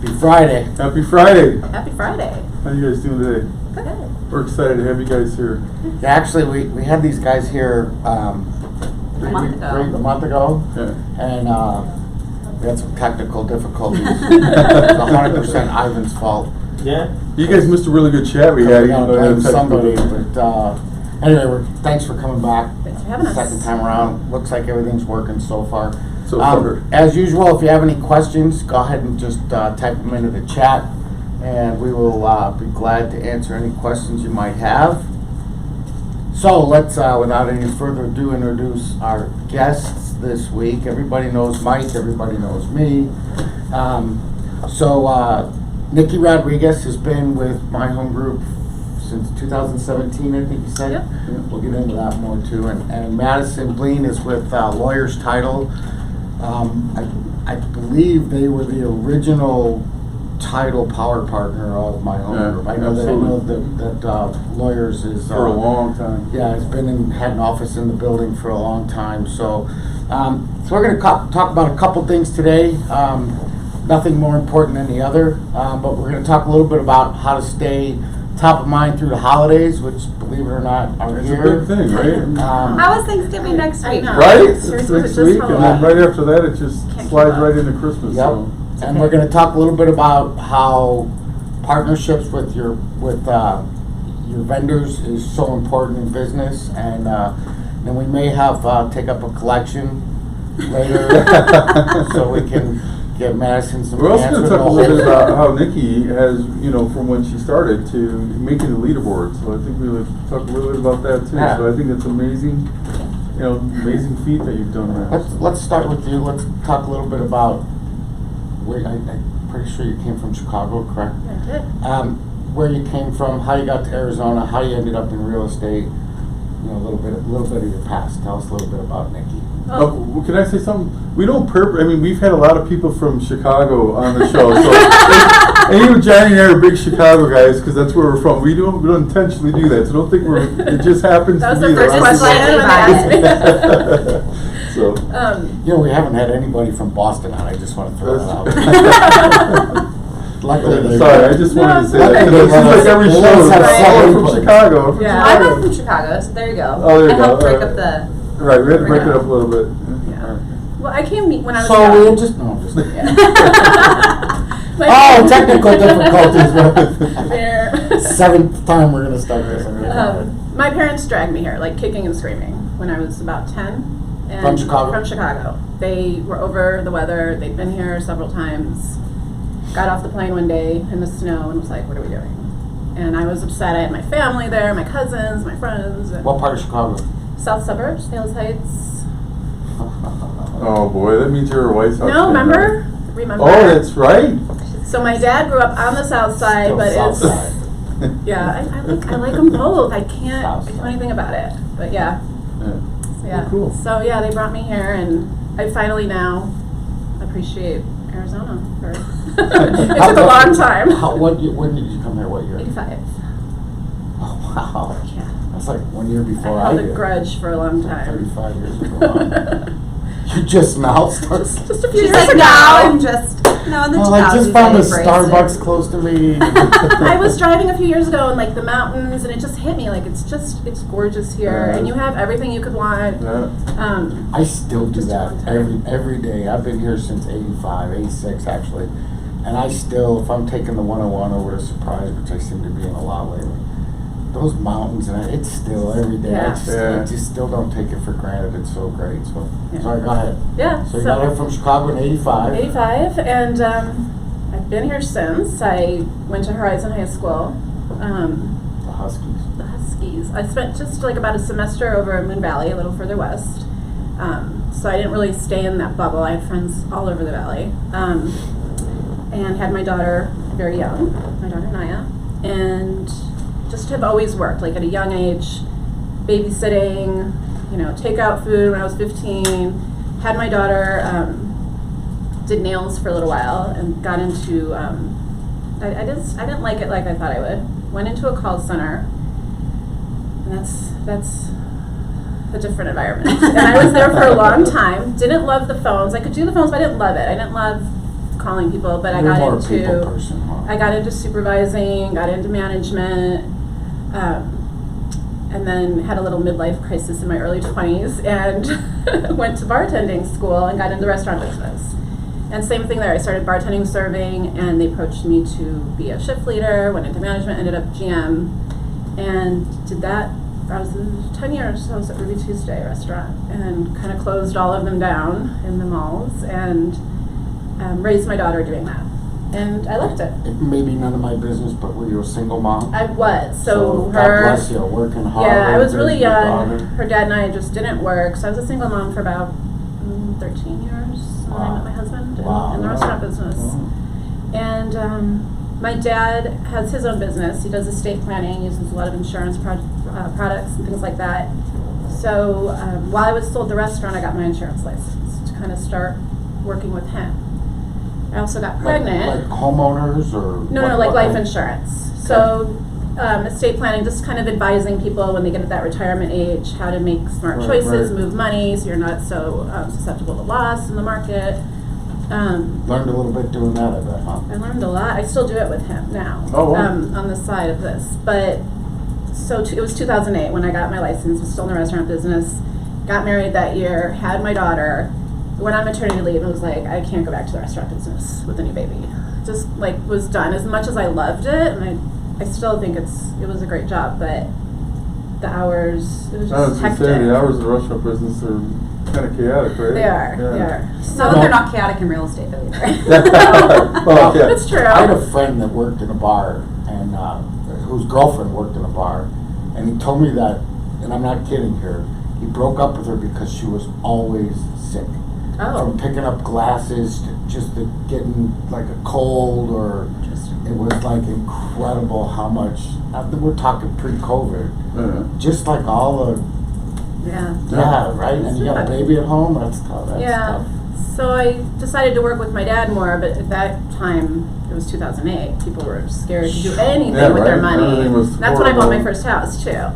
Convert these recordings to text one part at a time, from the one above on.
Happy Friday. Happy Friday. Happy Friday. How you guys doing today? Good. We're excited to have you guys here. Yeah, actually, we had these guys here A month ago. Yeah. And we had some technical difficulties. It was 100% Ivan's fault. Yeah. You guys missed a really good chat we had. We gotta blame somebody, difficulties. but anyway, thanks for coming back. Thanks for having us. Second time around. Looks like everything's working so far. So far. As usual, if you have any questions, go ahead and just type them into the chat, and we will be glad to answer any questions you might have. So let's, without any further ado, introduce our guests this week. Everybody knows Mike. Everybody knows me. Nikki Rodriguez has been with my home group since 2017, I think you said. Yep. We'll get into that more too. And Madison Blean is with Lawyer's Title. I believe they were the original title power partner of my home Yeah, group. I know that Lawyers is For a long time. Yeah, it's been had an office in the building for a long time. So we're going to talk about a couple things today. Nothing more important than the other, but we're going to talk a little bit about how to stay top of mind through the holidays, which, believe it or not, are It's here. a big thing, right? How is Thanksgiving next week? Right? It's Seriously, next just week, follow and then up. right after that, it just Can't slides keep up. right into Christmas. Yep. So. And we're going to talk a little bit about how partnerships with your vendors is so important in business, and then we may have take up a collection later so we can get Madison some We're also going answers. to talk a little bit about how Nikki has, from when she started to making the leaderboard. So I think we'll talk a little bit about that too. Yeah. So I think that's amazing, amazing feat that you've done there. Let's start with you. Let's talk a little bit about where I'm pretty sure you came from Chicago, correct? I did. Where you came from, how you got to Arizona, how you ended up in real estate. A little bit of your past. Tell us a little bit about Nikki. Oh, can I say something? We don't we've had a lot of people from Chicago on the show, so and even Johnny and I are big Chicago guys because that's where we're from. We don't intentionally do that, so don't think it just happens That was to be the first there. question I asked me. So We haven't had anybody from Boston on. I just want to throw that out. Luckily, sorry, I just wanted to say that. Luckily, It seems like every they show let us is have someone seven from people. Chicago. Yeah. I'm not from Chicago, so there you go. Oh, there you I helped go. break up the. Right, we had to break it up a little bit. Yeah. Well, I came when I was So young. we just no, just My oh, parents- technical difficulties. There. Seventh time we're gonna start this. My parents dragged me here, like kicking and screaming, when I was about 10. And From Chicago? From Chicago. They were over the weather. They'd been here several times. Got off the plane one day in the snow and was like, "What are we doing?" And I was upset. I had my family there, my cousins, my friends. And What part of Chicago? South suburbs, Sales Heights. Oh boy, that means you're a White Sox No, fan, remember? right? Remember? Oh, that's right. So my dad grew up on the south side, Still but South it's Side. yeah, I like them both. I can't South do side. anything about it. But yeah, Yeah. so yeah. Oh, cool. So yeah, they brought me here, and I finally now appreciate Arizona. It took a long time. When did you come here? What year? 85. Oh wow. Yeah. That's like 1 year before I I held a did. grudge for a long time. 35 years ago. You just now started. Just a few She's years like, ago. now I'm just, no, in the 2000s. I just found a I embraced Starbucks it. close to me. I was driving a few years ago in like the mountains, and it just hit me like it's gorgeous here, Yeah. and you have everything you could want. Yeah. I still do Just a that long time. every day. I've been here since 85, 86 actually. And I still, if I'm taking the 101 over to Surprise, which I seem to be in a lot lately, those mountains, and it's still every day. Yeah. I just still don't take it for granted. It's so great. So, Yeah. sorry, go ahead. Yeah. So you got here from Chicago in 85. 85, and I've been here since. I went to Horizon High School. The Huskies. The Huskies. I spent just like about a semester over in Moon Valley, a little further west. So I didn't really stay in that bubble. I had friends all over the valley. And had my daughter very young, my daughter Naya. And just have always worked, like at a young age, babysitting, takeout food when I was 15. Had my daughter, did nails for a little while and got into, I didn't like it like I thought I would. Went into a call center, and that's a different environment. And I was there for a long time. Didn't love the phones. I could do the phones, but I didn't love it. I didn't love calling people, but You're more a people person, huh? I got into supervising, got into management, and then had a little midlife crisis in my early 20s and went to bartending school and got into the restaurant business. And same thing there, I started bartending, serving, and they approached me to be a shift leader, went into management, ended up GM, and did that. I was 10 years, I was at Ruby Tuesday restaurant, and kind of closed all of them down in the malls, and raised my daughter doing that. And I loved it. Maybe none of my business, but were you a single mom? I was. So God her, bless you, working hard. yeah, I was really raising your young. daughter. Her dad and I just didn't work, so I was a single mom for about 13 years when I met my husband in the restaurant business. Wow. And my dad has his own business. He does estate planning, uses a lot of insurance products and things like that. So while I was still at the restaurant, I got my insurance license to kind of start working with him. I also got pregnant. Like homeowners or? No, like life insurance. So estate planning, just kind of advising people when they get at that retirement age, how to make smart choices, move money, so you're not so susceptible to loss in the market. Learned a little bit doing that, I bet, huh? I learned a lot. I still do it with him now, on the side of this. But so it was 2008 when I got my license. Was still in the restaurant business. Got married that year. Had my daughter. Went on maternity leave and was like, I can't go back to the restaurant business with a new baby. Just like was done. As much as I loved it, and I still think it was a great job, but the hours, it was just hectic. The hours of the restaurant business are kind of chaotic, right? They are. So they're not chaotic in real estate though either. Well, yeah. It's true. I had a friend that worked in a bar, and whose girlfriend worked in a bar, and he told me that, and I'm not kidding here, he broke up with her because she was always sick. From picking up glasses to just getting like a cold, or it was like incredible how much. We're talking pre-COVID, just like all the right. And you got a baby at home. That's tough. That's tough. So I decided to work with my dad more, but at that time it was 2008. People were scared to do anything with their money. That's when I bought my first house too.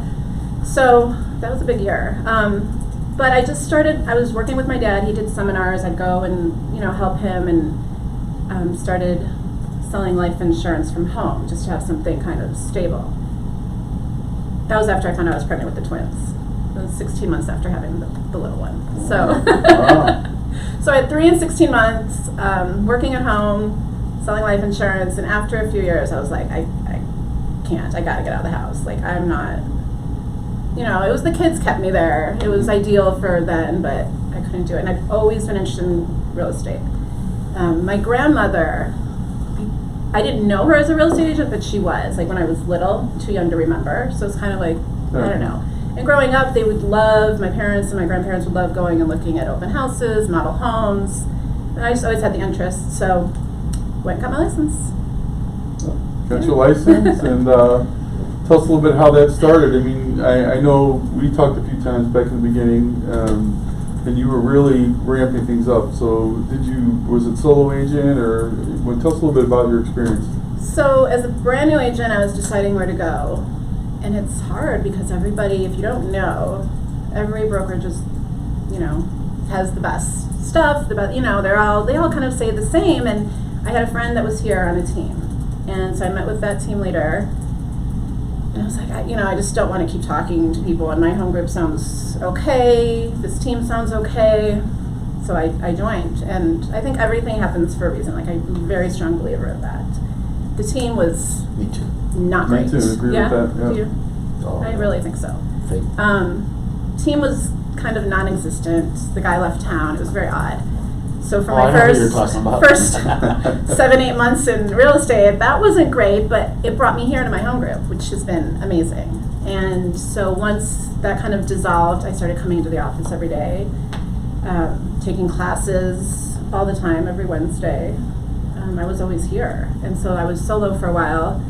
So that was a big year. But I just started, I was working with my dad. He did seminars. I'd go and, help him, and started selling life insurance from home just to have something kind of stable. That was after I found out I was pregnant with the twins. It was 16 months after having the little one. So, so I had 3 and 16 months, working at home, selling life insurance, and after a few years I was like, I can't, I gotta get out of the house. Like, I'm not, it was the kids kept me there. It was ideal for then, but I couldn't do it. And I've always been interested in real estate. My grandmother, I didn't know her as a real estate agent, but she was, like when I was little, too young to remember. So it's kind of like, I don't know. And growing up, they would love, my parents and my grandparents would love going and looking at open houses, model homes. And I just always had the interest, so went and got my license. Got your license, and tell us a little bit how that started. I mean, I know we talked a few times back in the beginning, and you were really ramping things up. So was it solo agent, or tell us a little bit about your experience? So as a brand new agent, I was deciding where to go. And it's hard because everybody, if you don't know, every broker just, has the best stuff, the best, they all kind of say the same. And I had a friend that was here on a team. And so I met with that team leader. And I was like, I just don't want to keep talking to people. And my home group sounds okay. This team sounds okay. So I joined. And I think everything happens for a reason. Like, I'm a very strong believer of that. The team was Me too. not great. Me too, agree with that. Yeah. Do you? I really think so. Fake. Team was kind of non-existent. The guy left town. It was very odd. So for my I know who you're talking about. first 7-8 months in real estate, that wasn't great, but it brought me here to my home group, which has been amazing. And so once that kind of dissolved, I started coming to the office every day, taking classes all the time, every Wednesday. I was always here. And so I was solo for a while.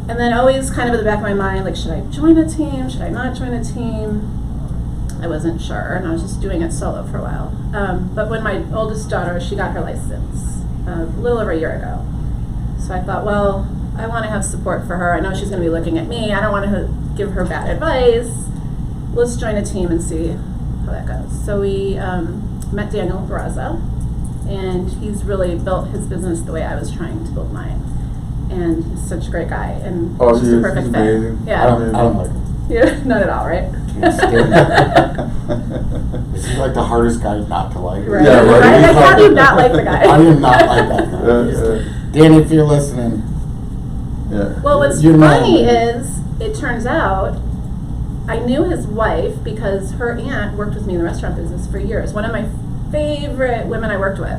And then always kind of in the back of my mind, like, should I join a team? Should I not join a team? I wasn't sure, and I was just doing it solo for a while. But when my oldest daughter, she got her license a little over a year ago. So I thought, well, I want to have support for her. I know she's going to be looking at me. I don't want to give her bad advice. Let's join a team and see how that goes. So we met Daniel Barraza, and he's really built his business the way I was trying to build mine. And he's such a great guy, and Oh, just he a is. perfect He's fit. amazing. I Yeah. don't like him. Yeah, not at all, right? Can't stand him. He's like the hardest guy not to like. Right. Yeah, right. Right? Like, how do you not like the guy? I do not like that guy. Danny, if you're listening, Yeah. Well, what's You know funny me. is, it turns out, I knew his wife because her aunt worked with me in the restaurant business for years. One of my favorite women I worked with.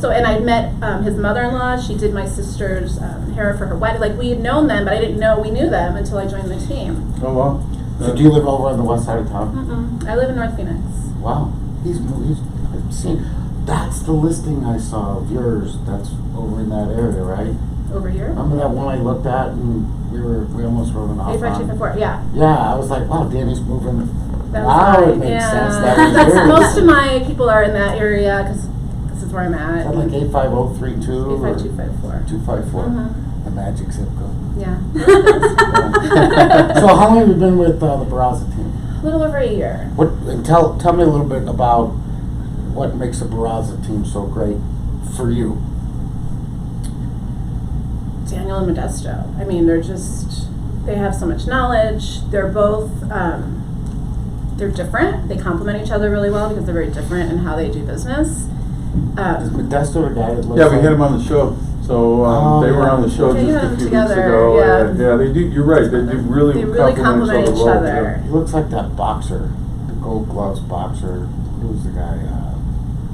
So, and I met his mother-in-law. She did my sister's hair for her wedding. Like, we had known them, but I didn't know we knew them until I joined the team. Oh, wow. so do you live over on the west side of town? Mm-mm. I live in North Phoenix. Wow, he's I've seen, that's the listing I saw of yours, that's over in that area, right? Over here? Remember that one I looked at and we almost wrote an off on? 85254, yeah. Yeah, I was like, wow, Danny's moving. That Now was it mine. makes Yeah. sense. That was That's yours. most of my people are in that area because this is where I'm at. Is that like 85032 or 85254. 254? Mhm. The magic zip code. Yeah. So how long have you been with the Barraza team? A little over a year. What? And tell me a little bit about what makes the Barraza team so great for you. Daniel and Modesto. I mean, they have so much knowledge. They're both, they're different. They complement each other really well because they're very different in how they do business. Is Modesto the guy that looks Yeah, we like, had him on the show. So Oh, they were yeah. on the show Yeah, you just had a them few weeks together, ago. yeah. Yeah, they do. You're right. They do really, They really complement each well, other. He looks like that boxer, the Gold Gloves boxer. Who's the guy?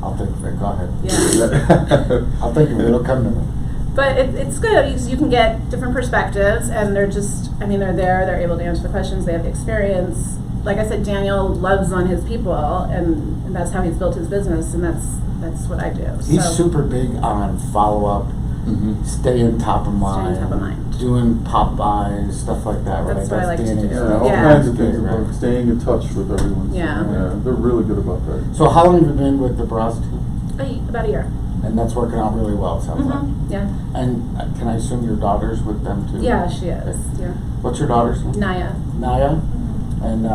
I'll think of it. Go ahead. Yeah. I'll think of it. It'll come to me. But it's good. You can get different perspectives, and they're there, they're able to answer the questions, they have the experience. Like I said, Daniel loves on his people, and that's how he's built his business, and that's what I do. He's So, super big on follow-up, Mhm. staying top of mind, top of mind. doing pop-bys, stuff like that, right? That's what I like to Danny's do. Yeah, all Yeah. kinds of things Right. about staying in touch with everyone. So, Yeah. they're really good about that. So how long have you been with the Barraza team? about a year. And that's working out really well, it sounds like. Yeah. And can I assume your daughter's with them too? Yeah, she is. Yeah. What's your daughter's name? Naya. Naya? And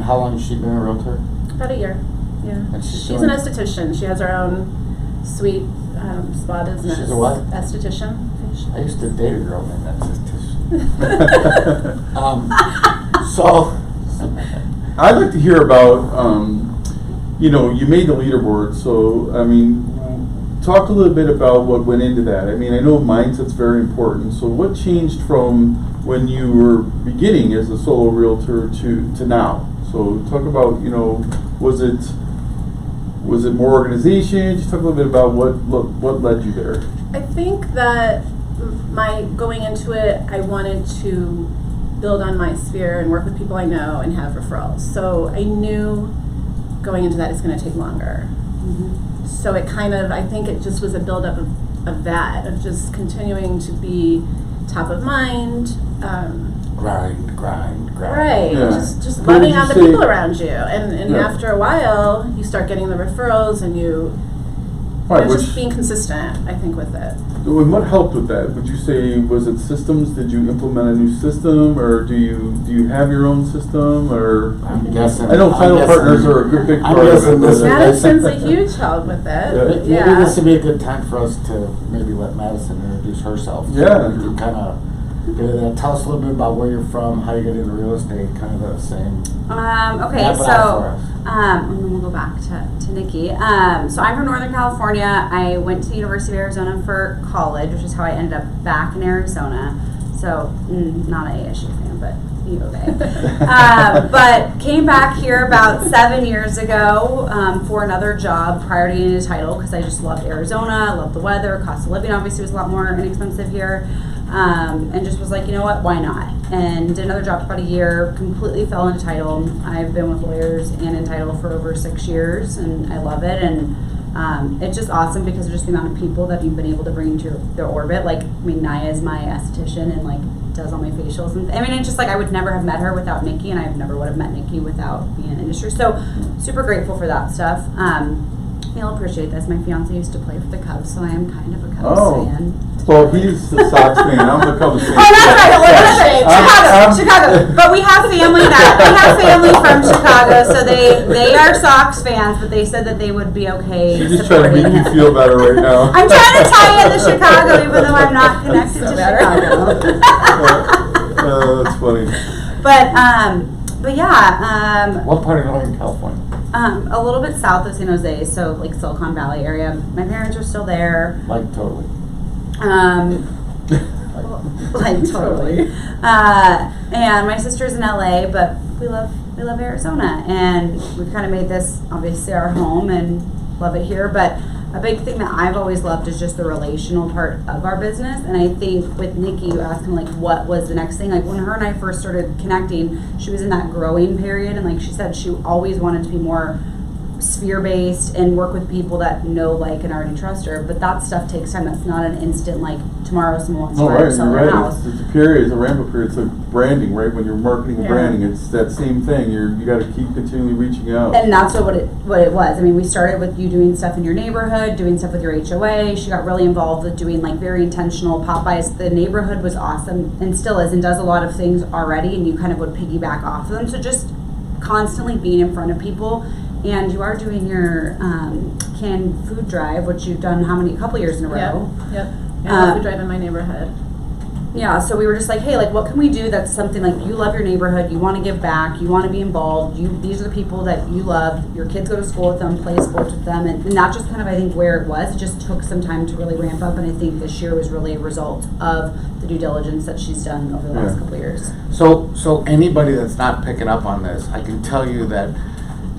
how long has she been a realtor? About a year. Yeah. And she's an doing- esthetician. She has her own sweet spa business. She's a what? Esthetician. I used to date a girl named esthetician. So, I'd like to hear about, you made the leaderboard, so, I mean, talk a little bit about what went into that. I mean, I know mindset's very important, so what changed from when you were beginning as a solo realtor to now? So talk about, was it more organization? Just talk a little bit about what led you there. I think that my going into it, I wanted to build on my sphere and work with people I know and have referrals. So I knew going into that it's going to take longer. So it I think it just was a buildup of that, of just continuing to be top of mind. grind. Right, Yeah. just What loving did on you the say- people around you. And Yeah. after a while, you start getting the referrals and Right, just being consistent, I think, with it. And what helped with that? Would you say, was it systems? Did you implement a new system, or do you have your own system, or? I'm guessing. I know I'm title guessing- partners are a good big I'm part of guessing it. this but- is- Madison's a huge help with it. Yeah. Maybe this would be a good time for us to maybe let Madison introduce herself. Yeah. We can kind of get into that. Tell us a little bit about where you're from, how you get into real estate, kind of the same. Okay, Map it so, out for us. and then we'll go back to Nikki. So I'm from Northern California. I went to the University of Arizona for college, which is how I ended up back in Arizona. So, not an ASU fan, but you okay. But came back here about 7 years ago for another job prior to getting a title because I just loved Arizona, loved the weather, cost of living obviously was a lot more inexpensive here. And just was like, you know what, why not? And did another job for about a year, completely fell into title. I've been with lawyers and in title for over 6 years, and I love it. And it's just awesome because of just the amount of people that you've been able to bring into their orbit. Like, I mean, Naya is my esthetician and like does all my facials. And I mean, it's just like I would never have met her without Nikki, and I never would have met Nikki without being in the industry. So super grateful for that stuff. You'll appreciate this. My fiance used to play for the Cubs, so I am kind of a Cubs fan. Well, he's the Sox fan. I'm the Cubs fan. Oh, that's right. Well, that's right. I'm- Chicago. But we have family from Chicago, so they are Sox fans. But they said that they would be okay. She's just trying to make you feel better right now. I'm trying to tie into Chicago, even though I'm not connected to Chicago. That's funny. But yeah. What part of Northern California? A little bit south of San Jose, so like Silicon Valley area. My parents are still there. Like totally. Like totally. And my sister's in LA, but we love Arizona, and we've kind of made this obviously our home and love it here. But a big thing that I've always loved is just the relational part of our business. And I think with Nikki, you asked him like what was the next thing. Like when her and I first started connecting, she was in that growing period, and like she said, she always wanted to be more sphere-based and work with people that know, like, and already trust her. But that stuff takes time. That's not an instant, like, tomorrow someone wants to No, buy right, or sell you're their right. house. It's a period, it's a ramp-up period. It's like branding, right? When you're marketing and Yeah. branding, it's that same thing. You got to keep continually reaching out. And that's what it was. I mean, we started with you doing stuff in your neighborhood, doing stuff with your HOA. She got really involved with doing like very intentional pop-bys. The neighborhood was awesome and still is and does a lot of things already, and you kind of would piggyback off of them. So just constantly being in front of people. And you are doing your canned food drive, which you've done a couple years in a row. Yep. Yeah, we drive in my neighborhood. Yeah, so we were just like, hey, like, what can we do that's something like you love your neighborhood, you want to give back, you want to be involved, these are the people that you love, your kids go to school with them, play sports with them, and not just kind of, I think, where it was. It just took some time to really ramp up, and I think this year was really a result of the due diligence that she's done over the last couple of years. So anybody that's not picking up on this, I can tell you that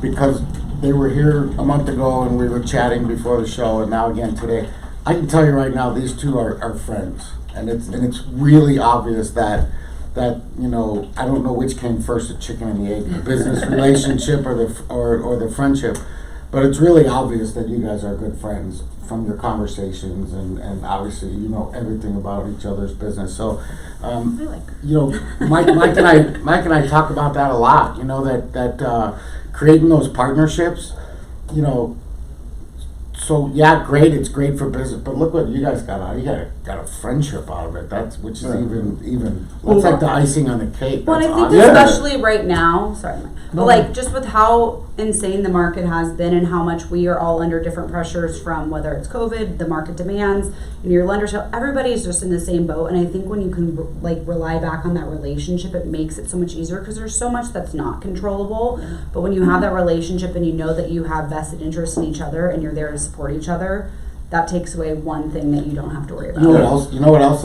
because they were here a month ago and we were chatting before the show, and now again today, I can tell you right now these two are friends, and it's really obvious that you know, I don't know which came first, the chicken and the egg, the business relationship or the friendship, but it's really obvious that you guys are good friends from your conversations, and obviously you know everything about each other's business. So you know, Mike and I talk about that a lot. You know, that creating those partnerships, you know. So yeah, great. It's great for business, but look what you guys got out. You got a friendship out of it. Which is even. That's like the icing on the cake. Well, That's I think awesome. especially right now, sorry, but like just with how insane the market has been and how much we are all under different pressures from whether it's COVID, the market demands, and your lender, so everybody's just in the same boat. And I think when you can like rely back on that relationship, it makes it so much easier because there's so much that's not controllable. But when you have that relationship and you know that you have vested interest in each other and you're there to support each other, that takes away one thing that you don't have to worry about. You know what else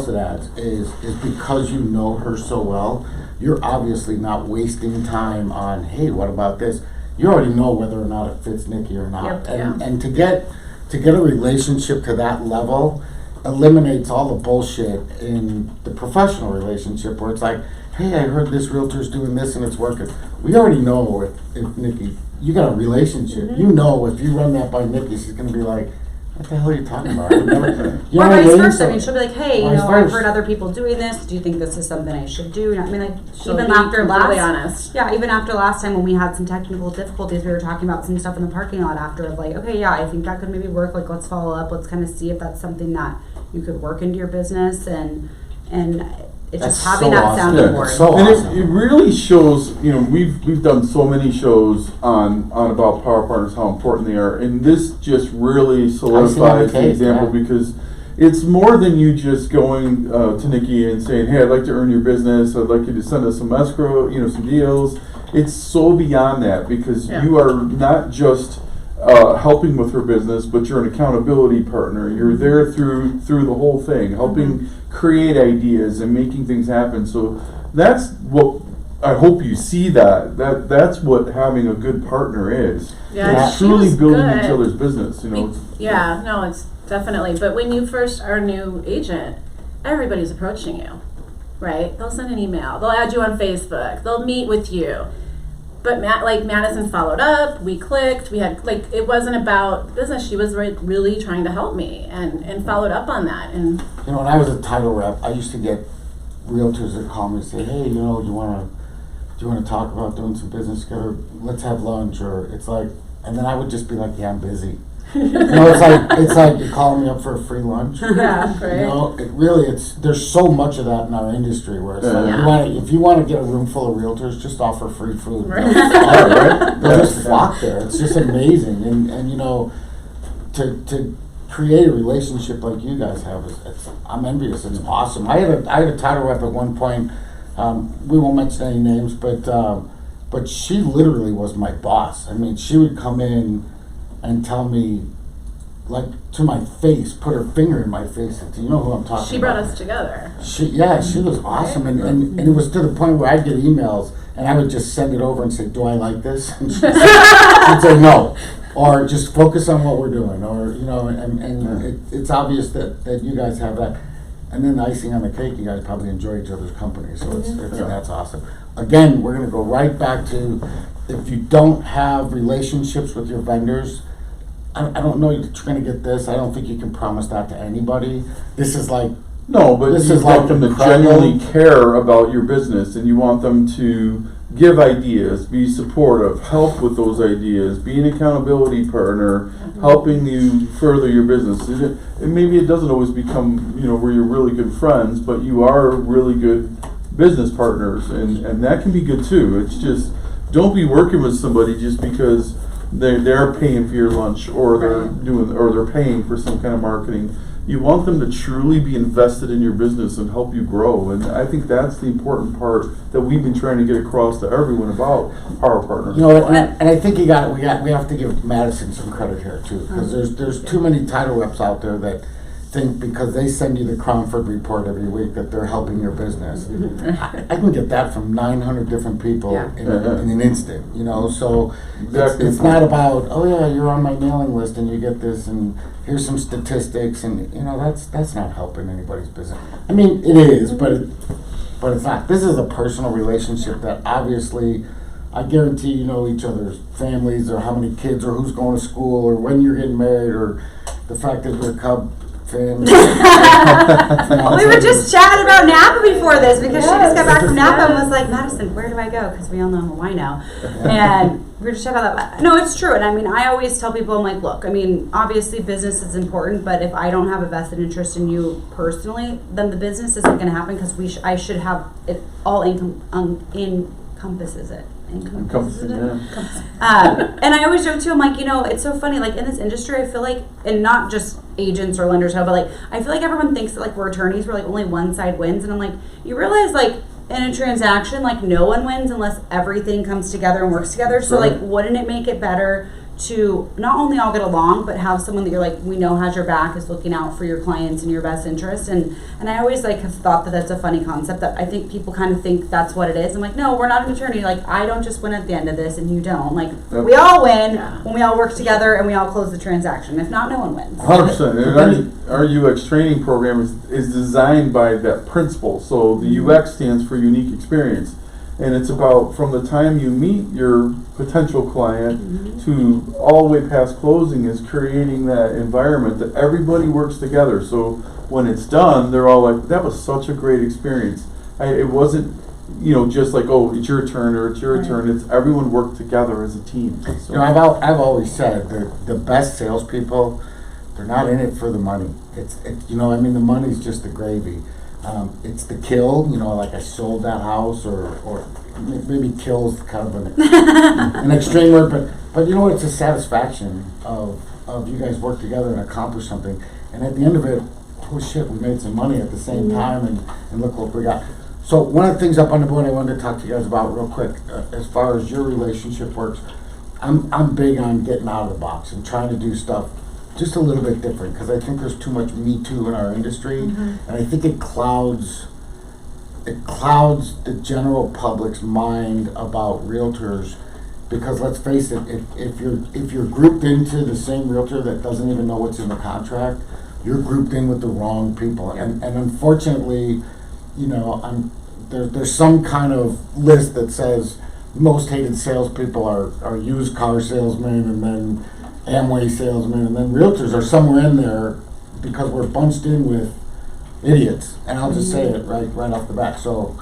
it adds is because you know her so well, you're obviously not wasting time on, hey, what about this? You already know whether or not it fits Nikki or not. Yep. And to get a relationship to that level eliminates all the bullshit in the professional relationship where it's like, hey, I heard this realtor's doing this and it's working. We already know if Nikki, you got a relationship. Mm-hmm. You know if you run that by Nikki, she's gonna be like, what the hell are you talking about? I would never, you know Or what I vice mean? versa. So- I mean, she'll be like, hey, you Vice know, I've versa. heard other people doing this. Do you think this is something I should do? I mean, like, She'll even be after completely last, honest. yeah, even after last time when we had some technical difficulties, we were talking about some stuff in the parking lot after of like, okay, yeah, I think that could maybe work. Like, let's follow up. Let's kind of see if that's something that you could work into your business and it's That's just having so that awesome. sounding Yeah, board. it's so And awesome. it really shows, you know, we've done so many shows on about power partners, how important they are, and this just really solidifies the cake, example yeah. because it's more than you just going to Nikki and saying, hey, I'd like to earn your business, I'd like you to send us some escrow, you know, some deals. It's so beyond that because Yeah. you are not just helping with her business, but you're an accountability partner. You're there through the whole thing, helping create ideas and making things happen. So that's what I hope you see that's what having a good partner is. Yeah, It's she truly was building good. each other's business. You know. Yeah, no, it's definitely. But when you first are a new agent, everybody's approaching you, right? They'll send an email. They'll add you on Facebook. They'll meet with you. But Madison followed up. We clicked. We had it wasn't about business. She was really trying to help me and followed up on that. And You know, when I was a title rep, I used to get realtors that call me and say, hey, you know, do you want to talk about doing some business together? Let's have lunch. Or it's like, and then I would just be like, yeah, I'm busy. You know, it's like you're calling me up for a free lunch. Yeah, You right. know, there's so much of that in our industry where it's like, Yeah. if you want to get a room full of realtors, just offer free food. Right. They'll just flock there. It's just amazing. And you know, to create a relationship like you guys have, I'm envious. It's awesome. I had a title rep at one point. We won't mention any names, but she literally was my boss. I mean, she would come in and tell me, like, to my face, put her finger in my face. Do you know who I'm talking about? She brought us together. She was awesome, and it was to the point where I'd get emails and I would just send it over and say, "Do I like this?" And she'd say no, or just focus on what we're doing, or you know, and it's obvious that you guys have that. And then the icing on the cake, you guys probably enjoy each other's company, so that's awesome. Again, we're gonna go right back to, if you don't have relationships with your vendors, I don't know that you're going to get this. I don't think you can promise that to anybody. This is like, No, but This you is want like them to incredible. genuinely care about your business, and you want them to give ideas, be supportive, help with those ideas, be an accountability partner, helping you further your business. And maybe it doesn't always become, you know, where you're really good friends, but you are really good business partners, and that can be good too. It's just, don't be working with somebody just because they're paying for your lunch, or they're paying for some kind of marketing. You want them to truly be invested in your business and help you grow, and I think that's the important part that we've been trying to get across to everyone about our partners. you know, and I think we have to give Madison some credit here too, because there's too many title reps out there that think because they send you the Cromford report every week that they're helping your business. I can get that from 900 different people in an instant, you know, so Exactly. it's not about, oh yeah, you're on my mailing list and you get this and here's some statistics, and you know, that's not helping anybody's business. I mean, it is, but it's not. This is a personal relationship that obviously, I guarantee you know each other's families, or how many kids, or who's going to school, or when you're getting married, or the fact that you're a Cub fan. We were just chatting about Napa before this, because she just got back from Napa and was like, Madison, where do I go? Because we all know I'm a wino. And we were just chatting about that. No, it's true. And I mean, I always tell people, I'm like, look, I mean, obviously business is important, but if I don't have a vested interest in you personally, then the business isn't going to happen, because I should have it all encompasses it. Encompassing, yeah. And I always joke too, I'm like, you know, it's so funny, like in this industry, I feel like, and not just agents or lenders, but like, I feel like everyone thinks that like we're attorneys, we're like only one side wins, and I'm like, you realize like in a transaction, like no one wins unless everything comes together and works together. So like, wouldn't it make it better to not only all get along, but have someone that you're like, we know has your back, is looking out for your clients and your best interest? And I always like have thought that that's a funny concept, that I think people kind of think that's what it is. I'm like, no, we're not an attorney. Like, I don't just win at the end of this and you don't. Like, we all win when we all work together and we all close the transaction. If not, no one wins. 100%. And our UX training program is designed by that principle. So the UX stands for unique experience. And it's about, from the time you meet your potential client to all the way past closing, is creating that environment that everybody works together. So when it's done, they're all like, that was such a great experience. It wasn't, you know, just like, oh, it's your turn or it's your turn. It's everyone worked together as a team. So, You know, I've always said that the best salespeople, they're not in it for the money. It's you know, I mean, the money's just the gravy. It's the kill, you know, like I sold that house, or maybe kill's kind of an extreme word, but you know, it's a satisfaction of you guys work together and accomplish something, and at the end of it, oh shit, we made some money at the same time, and look what we got. So one of the things up on the board I wanted to talk to you guys about real quick, as far as your relationship works, I'm big on getting out of the box and trying to do stuff just a little bit different, because I think there's too much Me Too in our industry, and I think it clouds the general public's mind about realtors, because let's face it, if you're grouped into the same realtor that doesn't even know what's in the contract, you're grouped in with the wrong people, and unfortunately, you know, there's some kind of list that says most hated salespeople are used car salesmen, and then Amway salesmen, and then realtors are somewhere in there, because we're bunched in with idiots, and I'll just say it right off the bat. So,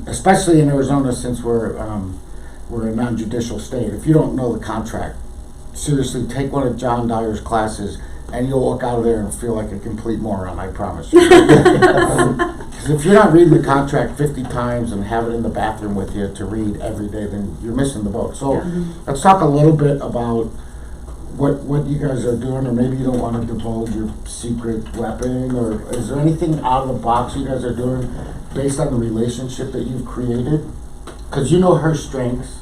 especially in Arizona, since we're a non-judicial state, if you don't know the contract, seriously, take one of John Dyer's classes and you'll walk out of there and feel like a complete moron, I promise you. Because if you're not reading the contract 50 times and have it in the bathroom with you to read every day, then you're missing the boat. So let's talk a little bit about what you guys are doing, or maybe you don't want to divulge your secret weapon, or is there anything out of the box you guys are doing based on the relationship that you've created? Because you know her strengths.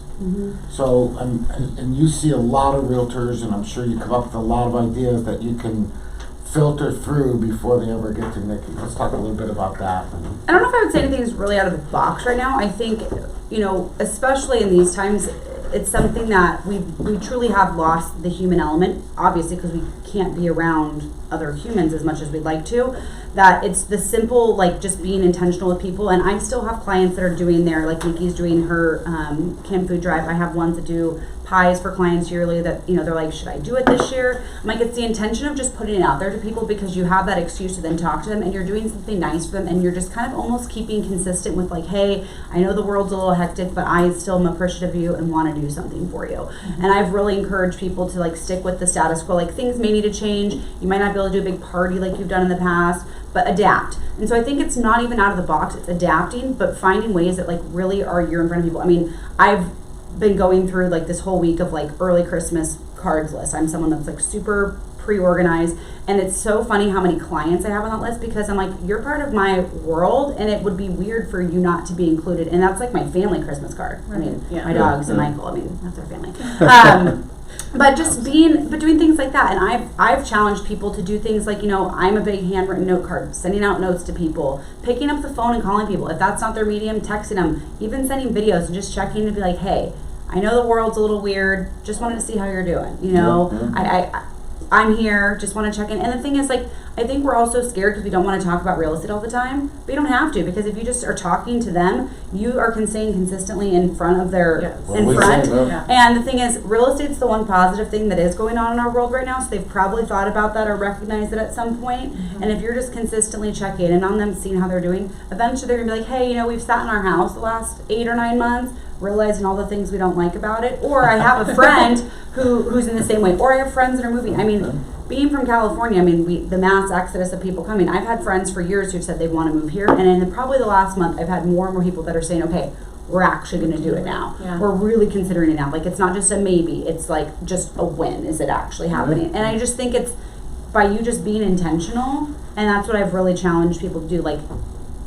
So, and you see a lot of realtors, and I'm sure you come up with a lot of ideas that you can filter through before they ever get to Nikki. Let's talk a little bit about that. I don't know if I would say anything is really out of the box right now. I think, you know, especially in these times, it's something that we truly have lost the human element, obviously, because we can't be around other humans as much as we'd like to. That it's the simple, like, just being intentional with people. And I still have clients that are doing their, like Nikki's doing her canned food drive. I have ones that do pies for clients yearly that, you know, they're like, should I do it this year? I'm like, it's the intention of just putting it out there to people, because you have that excuse to then talk to them, and you're doing something nice for them, and you're just kind of almost keeping consistent with, like, hey, I know the world's a little hectic, but I still am appreciative of you and want to do something for you. And I've really encouraged people to, like, stick with the status quo. Like, things may need to change. You might not be able to do a big party like you've done in the past, but adapt. And so I think it's not even out of the box, it's adapting, but finding ways that, like, really are you're in front of people. I mean, I've been going through, like, this whole week of, like, early Christmas cards list. I'm someone that's, like, super pre-organized, and it's so funny how many clients I have on that list, because I'm like, you're part of my world, and it would be weird for you not to be included. And that's like my family Christmas card. I mean, my dogs and Michael, I mean, that's our family. But just doing things like that. And I've challenged people to do things like, you know, I'm a big handwritten note card, sending out notes to people, picking up the phone and calling people. If that's not their medium, texting them, even sending videos and just checking to be like, hey, I know the world's a little weird, just wanted to see how you're doing, you know. I'm here, just want to check in. And the thing is, like, I think we're also scared because we don't want to talk about real estate all the time. But you don't have to, because if you just are talking to them, you are staying consistently in front of their, And the thing is, real estate's the one positive thing that is going on in our world right now. So they've probably thought about that or recognized it at some point. And if you're just consistently checking in on them, seeing how they're doing, eventually they're going to be like, hey, you know, we've sat in our house the last 8 or 9 months, realizing all the things we don't like about it. Or I have a friend who's in the same way. Or I have friends that are moving. I mean, being from California, I mean, the mass exodus of people coming. I've had friends for years who've said they want to move here. And in probably the last month, I've had more and more people that are saying, okay, we're actually going to do it now. We're really considering it now. Like, it's not just a maybe. It's like just a when is it actually happening. And I just think it's by you just being intentional. And that's what I've really challenged people to do. Like,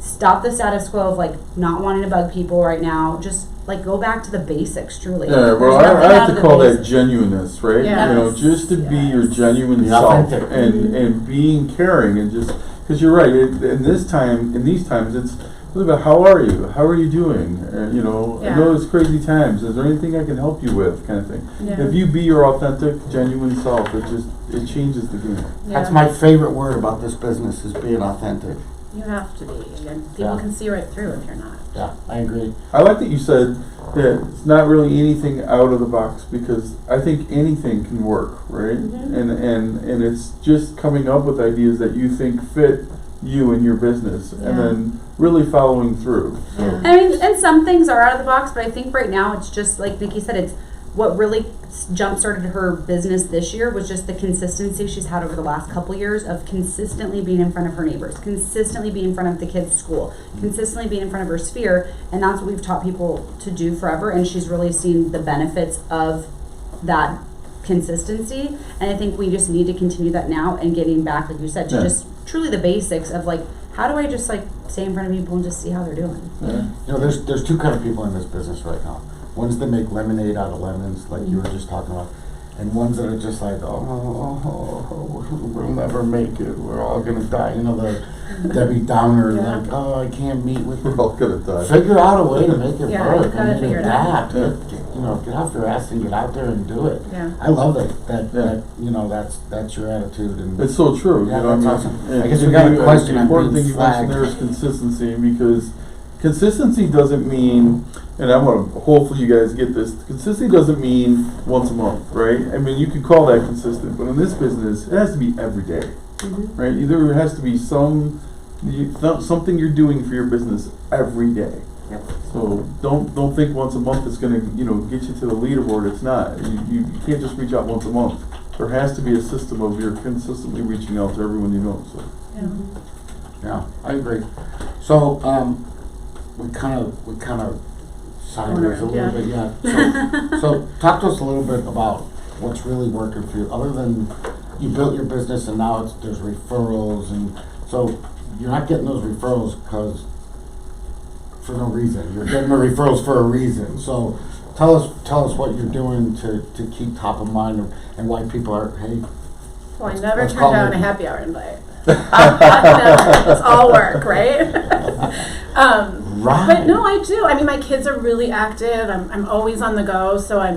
stop the status quo of, like, not wanting to bug people right now. Just, like, go back to the basics, truly. Yeah, well, I like to call that genuineness, right? You know, just to be your genuine self and being caring, and just, because you're right, in these times, it's really about how are you doing? You know, I know it's crazy times. Is there anything I can help you with, kind of thing. If you be your authentic, genuine self, it changes the game. That's my favorite word about this business, is being authentic. You have to be. And people can see right through if you're not. Yeah, I agree. I like that you said that it's not really anything out of the box, because I think anything can work, right? And it's just coming up with ideas that you think fit you and your business, and then really following through. So. I mean, and some things are out of the box, but I think right now it's just like Nikki said, it's what really jump-started her business this year was just the consistency she's had over the last couple years of consistently being in front of her neighbors, consistently being in front of the kids' school, consistently being in front of her sphere, and that's what we've taught people to do forever, and she's really seen the benefits of that consistency, and I think we just need to continue that now, and getting back, like you said, to just truly the basics of, like, how do I just, like, stay in front of people and just see how they're doing? You know, there's two kind of people in this business right now. Ones that make lemonade out of lemons, like you were just talking about, and ones that are just like, we'll never make it, we're all gonna die. You know, the Debbie Downer, like, I can't meet with you. We're all gonna die. Figure out a way to make it work. Gotta figure it out. You know, get off your ass and get out there and do it. I love that you know, that's your attitude. And it's so true. You know, that's I awesome. I guess we got a question. The important thing you mentioned there is consistency, because consistency doesn't mean, and I want to, hopefully you guys get this, consistency doesn't mean once a month, right? I mean, you could call that consistent, but in this business, it has to be every day, right? Either it has to be something you're doing for your business every day. Yep. So don't think once a month it's gonna, get you to the leaderboard. It's not. You can't just reach out once a month. There has to be a system of you're consistently reaching out to everyone you know. So. Yeah, I agree. So, we kind of sideways a little bit, yeah. So talk to us a little bit about what's really working for you, other than you built your business and now there's referrals, and so you're not getting those referrals for no reason. You're getting the referrals for a reason. So tell us what you're doing to keep top of mind and why people are, hey. Well, I never let's turned call down it- a happy hour invite. No, it's all work, right? Right. But no, I do. I mean, my kids are really active. I'm always on the go, so I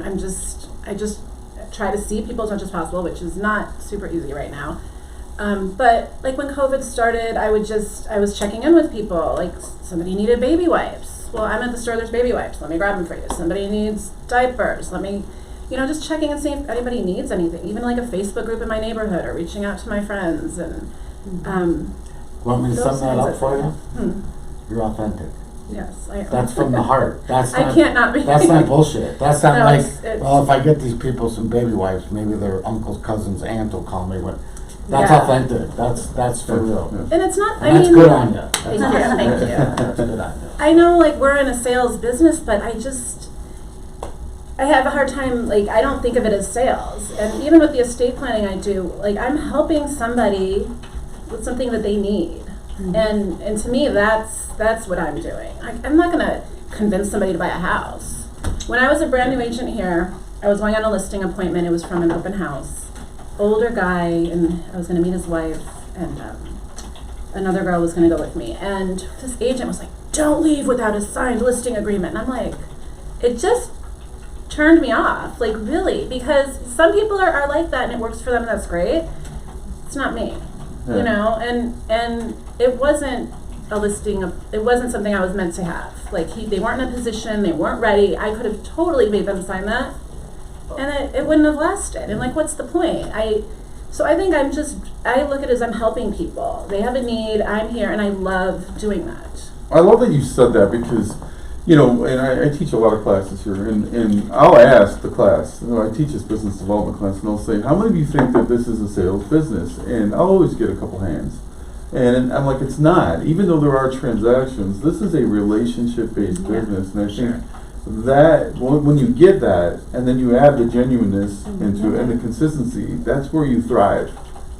just try to see people as much as possible, which is not super easy right now. But like when COVID started, I was checking in with people. Like somebody needed baby wipes. Well, I'm at the store. There's baby wipes. Let me grab them for you. Somebody needs diapers. Let me. Just checking and seeing if anybody needs anything, even like a Facebook group in my neighborhood, or reaching out to my friends. And Want me to sum that up for you? You're authentic. Yes, I am. That's from the heart. That's I not, can't not be. That's not bullshit. That's not No, like, it's- well, if I get these people some baby wipes, maybe their uncle's cousin's aunt will call me. That's Yeah. authentic. That's for real. Yeah. And it's not. And I that's mean, good on you. Thank you. Thank you. That's good on you. I know, like, we're in a sales business, but I have a hard time, like, I don't think of it as sales. And even with the estate planning I do, like, I'm helping somebody with something that they need. And to me, that's what I'm doing. I'm not going to convince somebody to buy a house. When I was a brand new agent here, I was going on a listing appointment. It was from an open house. Older guy, and I was going to meet his wife, and another girl was going to go with me. And this agent was like, don't leave without a signed listing agreement. And I'm like, it just turned me off, like, really, because some people are like that and it works for them, that's great. It's not me. And it wasn't a listing of, it wasn't something I was meant to have. Like, they weren't in a position, they weren't ready. I could have totally made them sign that, and it wouldn't have lasted. And like, what's the point? So I think I look at it as I'm helping people. They have a need, I'm here, and I love doing that. I love that you said that because, and I teach a lot of classes here, and I'll ask the class, I teach this business development class, and I'll say, how many of you think that this is a sales business? And I'll always get a couple hands. And I'm like, it's not. Even though there are transactions, this is a relationship-based business, and I think that when you get that, and then you add the genuineness into it, and the consistency, that's where you thrive.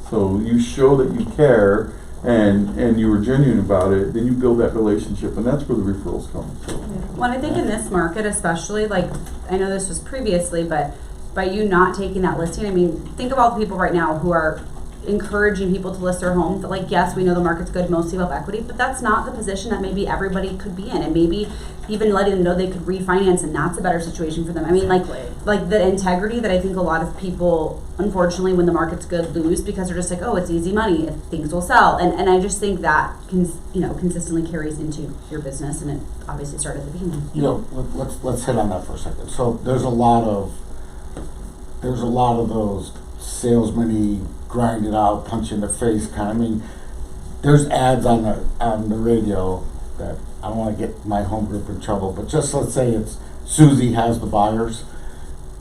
So you show that you care, and you were genuine about it, then you build that relationship, and that's where the referrals come. So. Well, I think in this market especially, like, I know this was previously, but by you not taking that listing, I mean, think of all the people right now who are encouraging people to list their homes. Like, yes, we know the market's good, most people have equity, but that's not the position that maybe everybody could be in, and maybe even letting them know they could refinance, and that's a better situation for them. I mean, like the integrity that I think a lot of people, unfortunately, when the market's good, lose, because they're just like, oh, it's easy money, if things will sell, and I just think that consistently carries into your business, and it obviously started at the beginning. Let's hit on that for a second. So there's a lot of those salesman-y, grind it out, punch in the face kind of. I mean, there's ads on the radio that, I don't want to get my home group in trouble, but just let's say it's Susie has the buyers.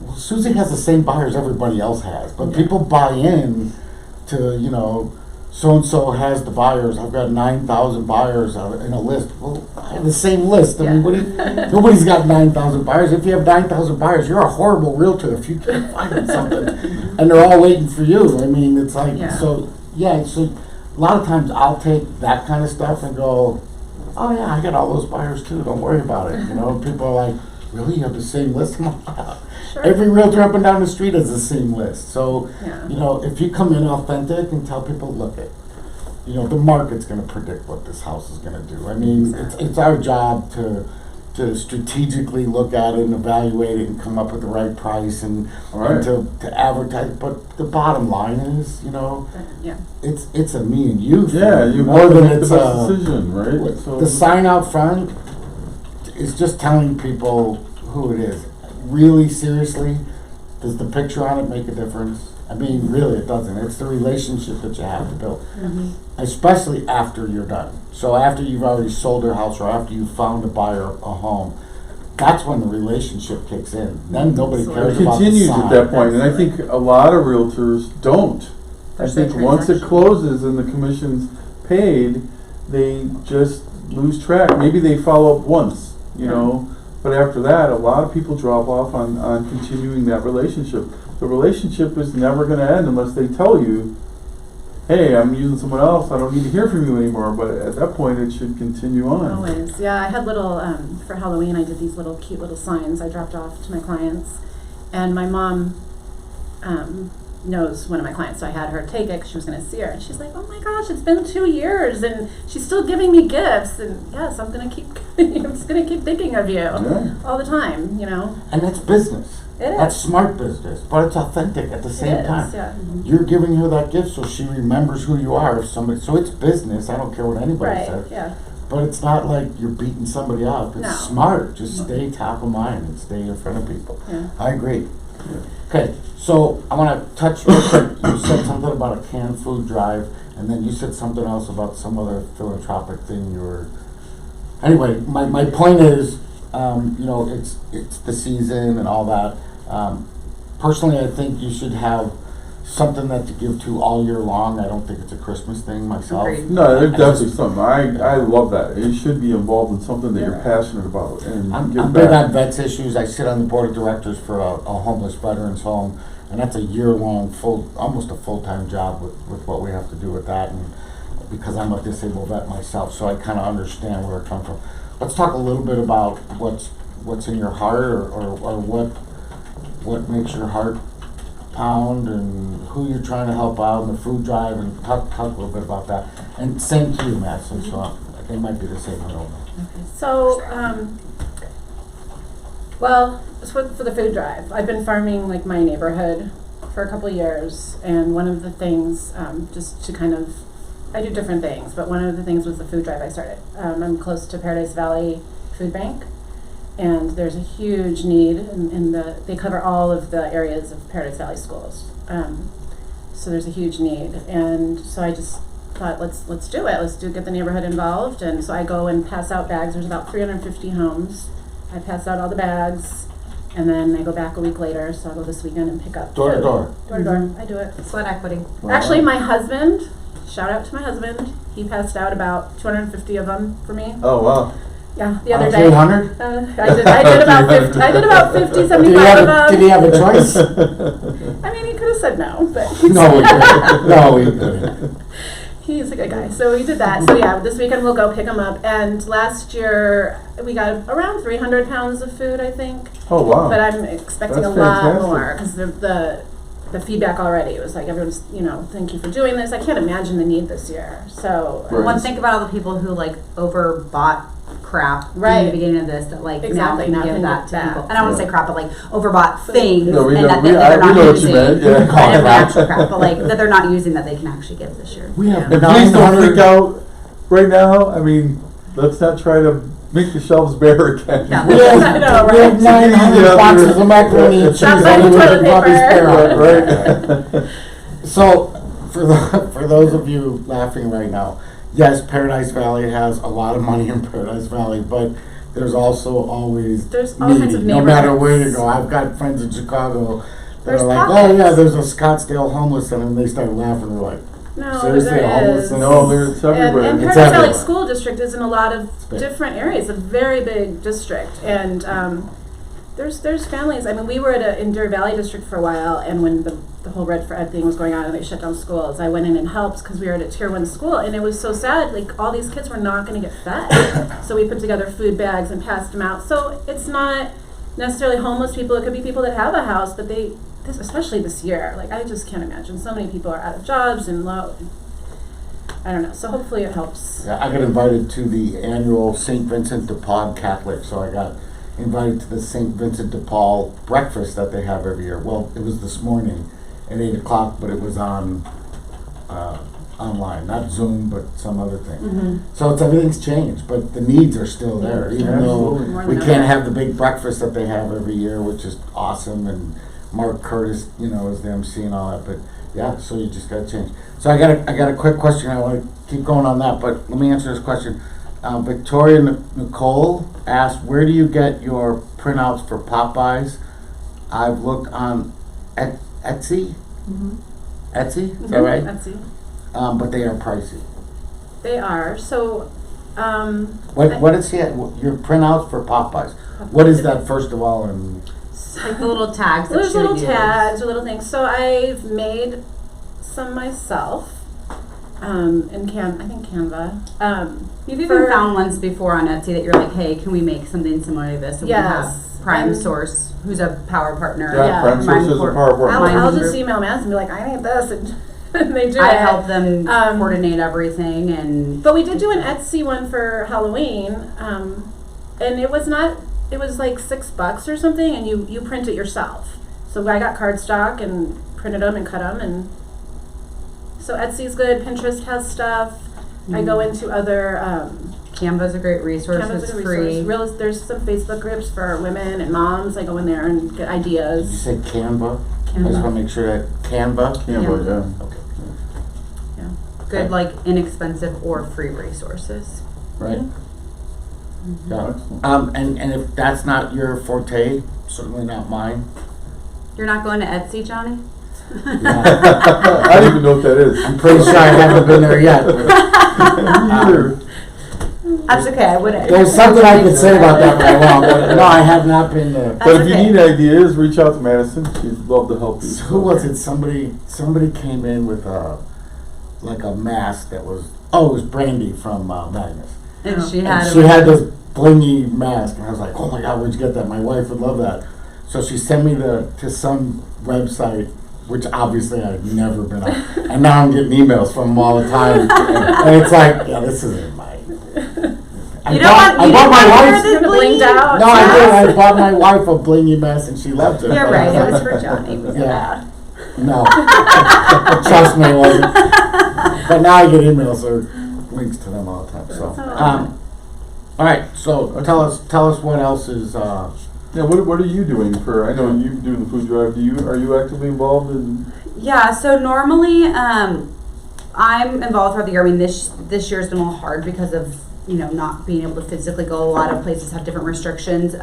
Well, Susie has the same buyers everybody else has, but people buy in to, so-and-so has the buyers. I've got 9,000 buyers in a list. Well, I have the same list. I mean, nobody's got 9,000 buyers. If you have 9,000 buyers, you're a horrible realtor if you can't find something and they're all waiting for you. I mean, it's like, so a lot of times I'll take that kind of stuff and go, oh yeah, I got all those buyers too, don't worry about it. People are like, really, you have the same list? I'm like, yeah. Sure. Every realtor up and down the street has the same list. So, Yeah. If you come in authentic and tell people, look the market's going to predict what this house is going to do. I mean, it's our job to strategically look at it and evaluate it and come up with the right price and to advertise. But the bottom line is, it's a me and you thing. Yeah, you more have to than make it's the best decision, right? So the sign out front is just telling people who it is. Really seriously, does the picture on it make a difference? I mean, really, it doesn't. It's the relationship that you have to build, Mm-hmm. especially after you're done. So after you've already sold your house or after you've found a buyer a home, that's when the relationship kicks in. Then nobody It cares about the continues sign. at that point, and I think a lot of realtors don't. I Push the think once it transaction. closes and the commission's paid, they just lose track. Maybe they follow up once, you know, but after that, a lot of people drop off on continuing that relationship. The relationship is never gonna end unless they tell you, hey, I'm using someone else, I don't need to hear from you anymore, but at that point, it should continue on. Always, yeah. I had little, for Halloween, I did these little cute little signs I dropped off to my clients. And my mom knows one of my clients, so I had her take it because she was going to see her. And she's like, oh my gosh, it's been 2 years and she's still giving me gifts. And yes, I'm going to keep, I'm just going to keep thinking of you all the time, you know. And that's business. It That's is. smart business, but it's authentic at the same It is, time. yeah. You're giving her that gift so she remembers who you are. If somebody, so it's business. I don't care what anybody Right, says. yeah. But it's not like you're beating somebody up. It's No. smart. Just stay top of mind and stay in front of people. Yeah. I agree. Okay, so I want to touch real quick. You said something about a canned food drive, and then you said something else about some other philanthropic thing you were. Anyway, my point is, you know, it's the season and all that. Personally, I think you should have something that to give to all year long. I don't think it's a Christmas thing myself. Agreed. No, there's I definitely just- something. I love that. You should be involved in something that you're Yeah. passionate about and I'm give big back. on vets issues. I sit on the board of directors for a homeless veterans home, and that's a year-long, almost a full-time job with what we have to do with that. And because I'm a disabled vet myself, so I kind of understand where it comes from. Let's talk a little bit about what's in your heart, or what makes your heart pound, and who you're trying to help out, and the food drive, and talk a little bit about that. And same to you, Madison. So they might be the same. I don't know. So, well, for the food drive, I've been farming like my neighborhood for a couple of years, and one of the things, just to kind of, I do different things, but one of the things was the food drive I started. I'm close to Paradise Valley Food Bank, and there's a huge need they cover all of the areas of Paradise Valley schools. So there's a huge need, and so I just thought, let's do it. Get the neighborhood involved. And so I go and pass out bags. There's about 350 homes. I pass out all the bags, and then I go back a week later. So I'll go this weekend and pick up Door to food. door. Door to door. I do it. Sweat equity. Wow. Actually, my husband. Shout out to my husband. He passed out about 250 of them for me. Oh, wow. Yeah, the other day. 300? I did about 50. I did about 50, Did 75 he have of them. Did he have a choice? I mean, he could have said no, but No, he didn't. No, he didn't. he's a good guy. So we did that. So yeah, this weekend we'll go pick him up. And last year we got around 300 pounds of food, I think. Oh, wow. But I'm expecting That's a lot fantastic. more because the feedback already was like, everyone's, thank you for doing this. I can't imagine the need this year. So Right. One, think about all the people who like overbought crap in Right. the beginning of this that like Exactly, now now can give can that get to that. people. And I don't want to Yeah. say crap, but like overbought things No, we and know- that we- they're we not know what you using. meant, yeah. I didn't Call it want out. actual crap, but like that they're not using that they can actually give this year. We have And please don't 900 freak out right now. I mean, let's not try to make the shelves bare again. Yeah. We have, I know, we have right? 900 Yeah, boxes of macaroni and cheese. Stop buying Everyone toilet can probably paper. spare it. So, for those of you laughing right now, yes, Paradise Valley has a lot of money in Paradise Valley, but there's also always There's all kinds of needy, no matter where you neighborhoods. go. I've got friends in Chicago that There's are like, pockets. oh yeah, there's a Scottsdale homeless center, and they start laughing. They're like, No, seriously, there homeless is. center? No, it's everywhere. And It's Paradise Valley everywhere. School District is in a lot of big. different areas. A very big district, and there's families. I mean, we were in Deer Valley District for a while, and when the whole Red for Ed thing was going on and they shut down schools, I went in and helped because we were at a Tier 1 school, and it was so sad. Like, all these kids were not going to get fed. So we put together food bags and passed them out. So it's not necessarily homeless people. It could be people that have a house, but especially this year, like, I just can't imagine. So many people are out of jobs and low. I don't know. So hopefully it helps. Yeah, I got invited to the annual St. Vincent de Paul Catholic, so I got invited to the St. Vincent de Paul breakfast that they have every year. Well, it was this morning at 8 o'clock, but it was on online, not Zoom, but some other thing. Mm-hmm. So everything's changed, but the needs are still there, even Absolutely. though More we than can't ever. have the big breakfast that they have every year, which is awesome, and Mark Curtis, is the MC and all that, but yeah, so you just gotta change. So I got a quick question, I wanna keep going on that, but let me answer this question. Victoria Nicole asked, where do you get your printouts for Popeyes? I've looked on Etsy? Mm-hmm. Etsy, is that right? Etsy. But they are pricey. They are, so, What is your printouts for Popeyes? What is that, first of all, and Like the little tags. that There's she little would use. tags or little things. So I've made some myself, in I think Canva. You've even found ones before on Etsy that you're like, hey, can we make something similar to this? And Yes. we have Prime And- Source, who's a power partner. Yeah, Prime Source is a power partner. I'll just email Madison and be like, I need this, and they do it. I help them Um, coordinate everything, and But we did do an Etsy one for Halloween, and it was like $6 or something, and you print it yourself. So I got cardstock and printed them and cut them, and so Etsy's good. Pinterest has stuff. I go into other. Canva's a great resource. Canva's It's a free. resource. There's some Facebook groups for women and moms. I go in there and get did you ideas. say Canva? I Canva. just wanna make sure that Canva? Canva, yeah. Okay, Yeah. Good, like inexpensive or free resources. right? Yeah. Excellent. And if that's not your forte, certainly not mine. You're not going to Etsy, Johnny? Yeah. I don't even know what that is. I'm pretty sure I haven't been there yet. Me either. That's okay. I wouldn't. There's something I could say about that, but I won't. But no, I have not been there. But if you okay. need ideas, reach out to Madison. She'd love to help you. So who was it? Somebody came in with a mask that was, it was Brandy from Magnus. And she And had. she had this blingy mask, and I was like, oh my god, where'd you get that? My wife would love that. So she sent me to some website, which obviously I've never been on, and now I'm getting emails from them all the time, and it's like, yeah, this isn't my. I bought my wife. Kinda blinged out. No, I did. I bought my wife a blingy mask, and she loved it. You're And I right. It was like, for Johnny. We know Yeah. that. No, trust me, it wasn't. But now I get emails or links to them all the time. So, all right. So tell us what else is. Yeah, what are you doing for? I know you do the food drive. Are you actively involved in? Yeah. So normally, I'm involved throughout the year. I mean, this year's been a little hard because of not being able to physically go. A lot of places have different restrictions.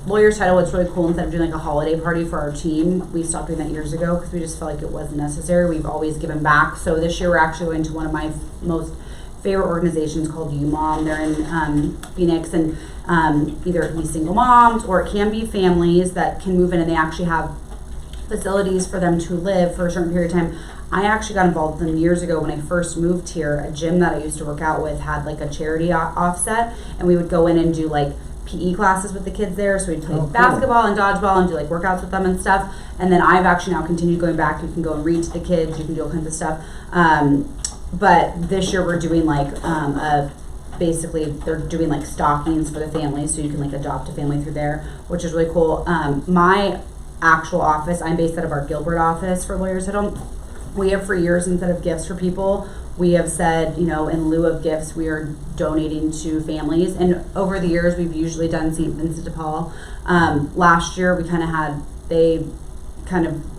Lawyer's Title, it's really cool. Instead of doing like a holiday party for our team, we stopped doing that years ago because we just felt like it wasn't necessary. We've always given back. So this year we're actually going to one of my most favorite organizations called UMOM. They're in Phoenix, and either it can be single moms or it can be families that can move in, and they actually have facilities for them to live for a certain period of time. I actually got involved with them years ago when I first moved here. A gym that I used to work out with had like a charity offset, and we would go in and do like PE classes with the kids there. So we'd play cool. basketball and dodgeball and do like workouts with them and stuff. And then I've actually now continued going back. You can go and read to the kids. You can do all kinds of stuff. But this year we're doing like basically they're doing like stockings for the families, so you can like adopt a family through there, which is really cool. My actual office, I'm based out of our Gilbert office for Lawyers at Home. We have for years, instead of gifts for people, we have said, in lieu of gifts, we are donating to families. And over the years, we've usually done St. Vincent de Paul. Last year, we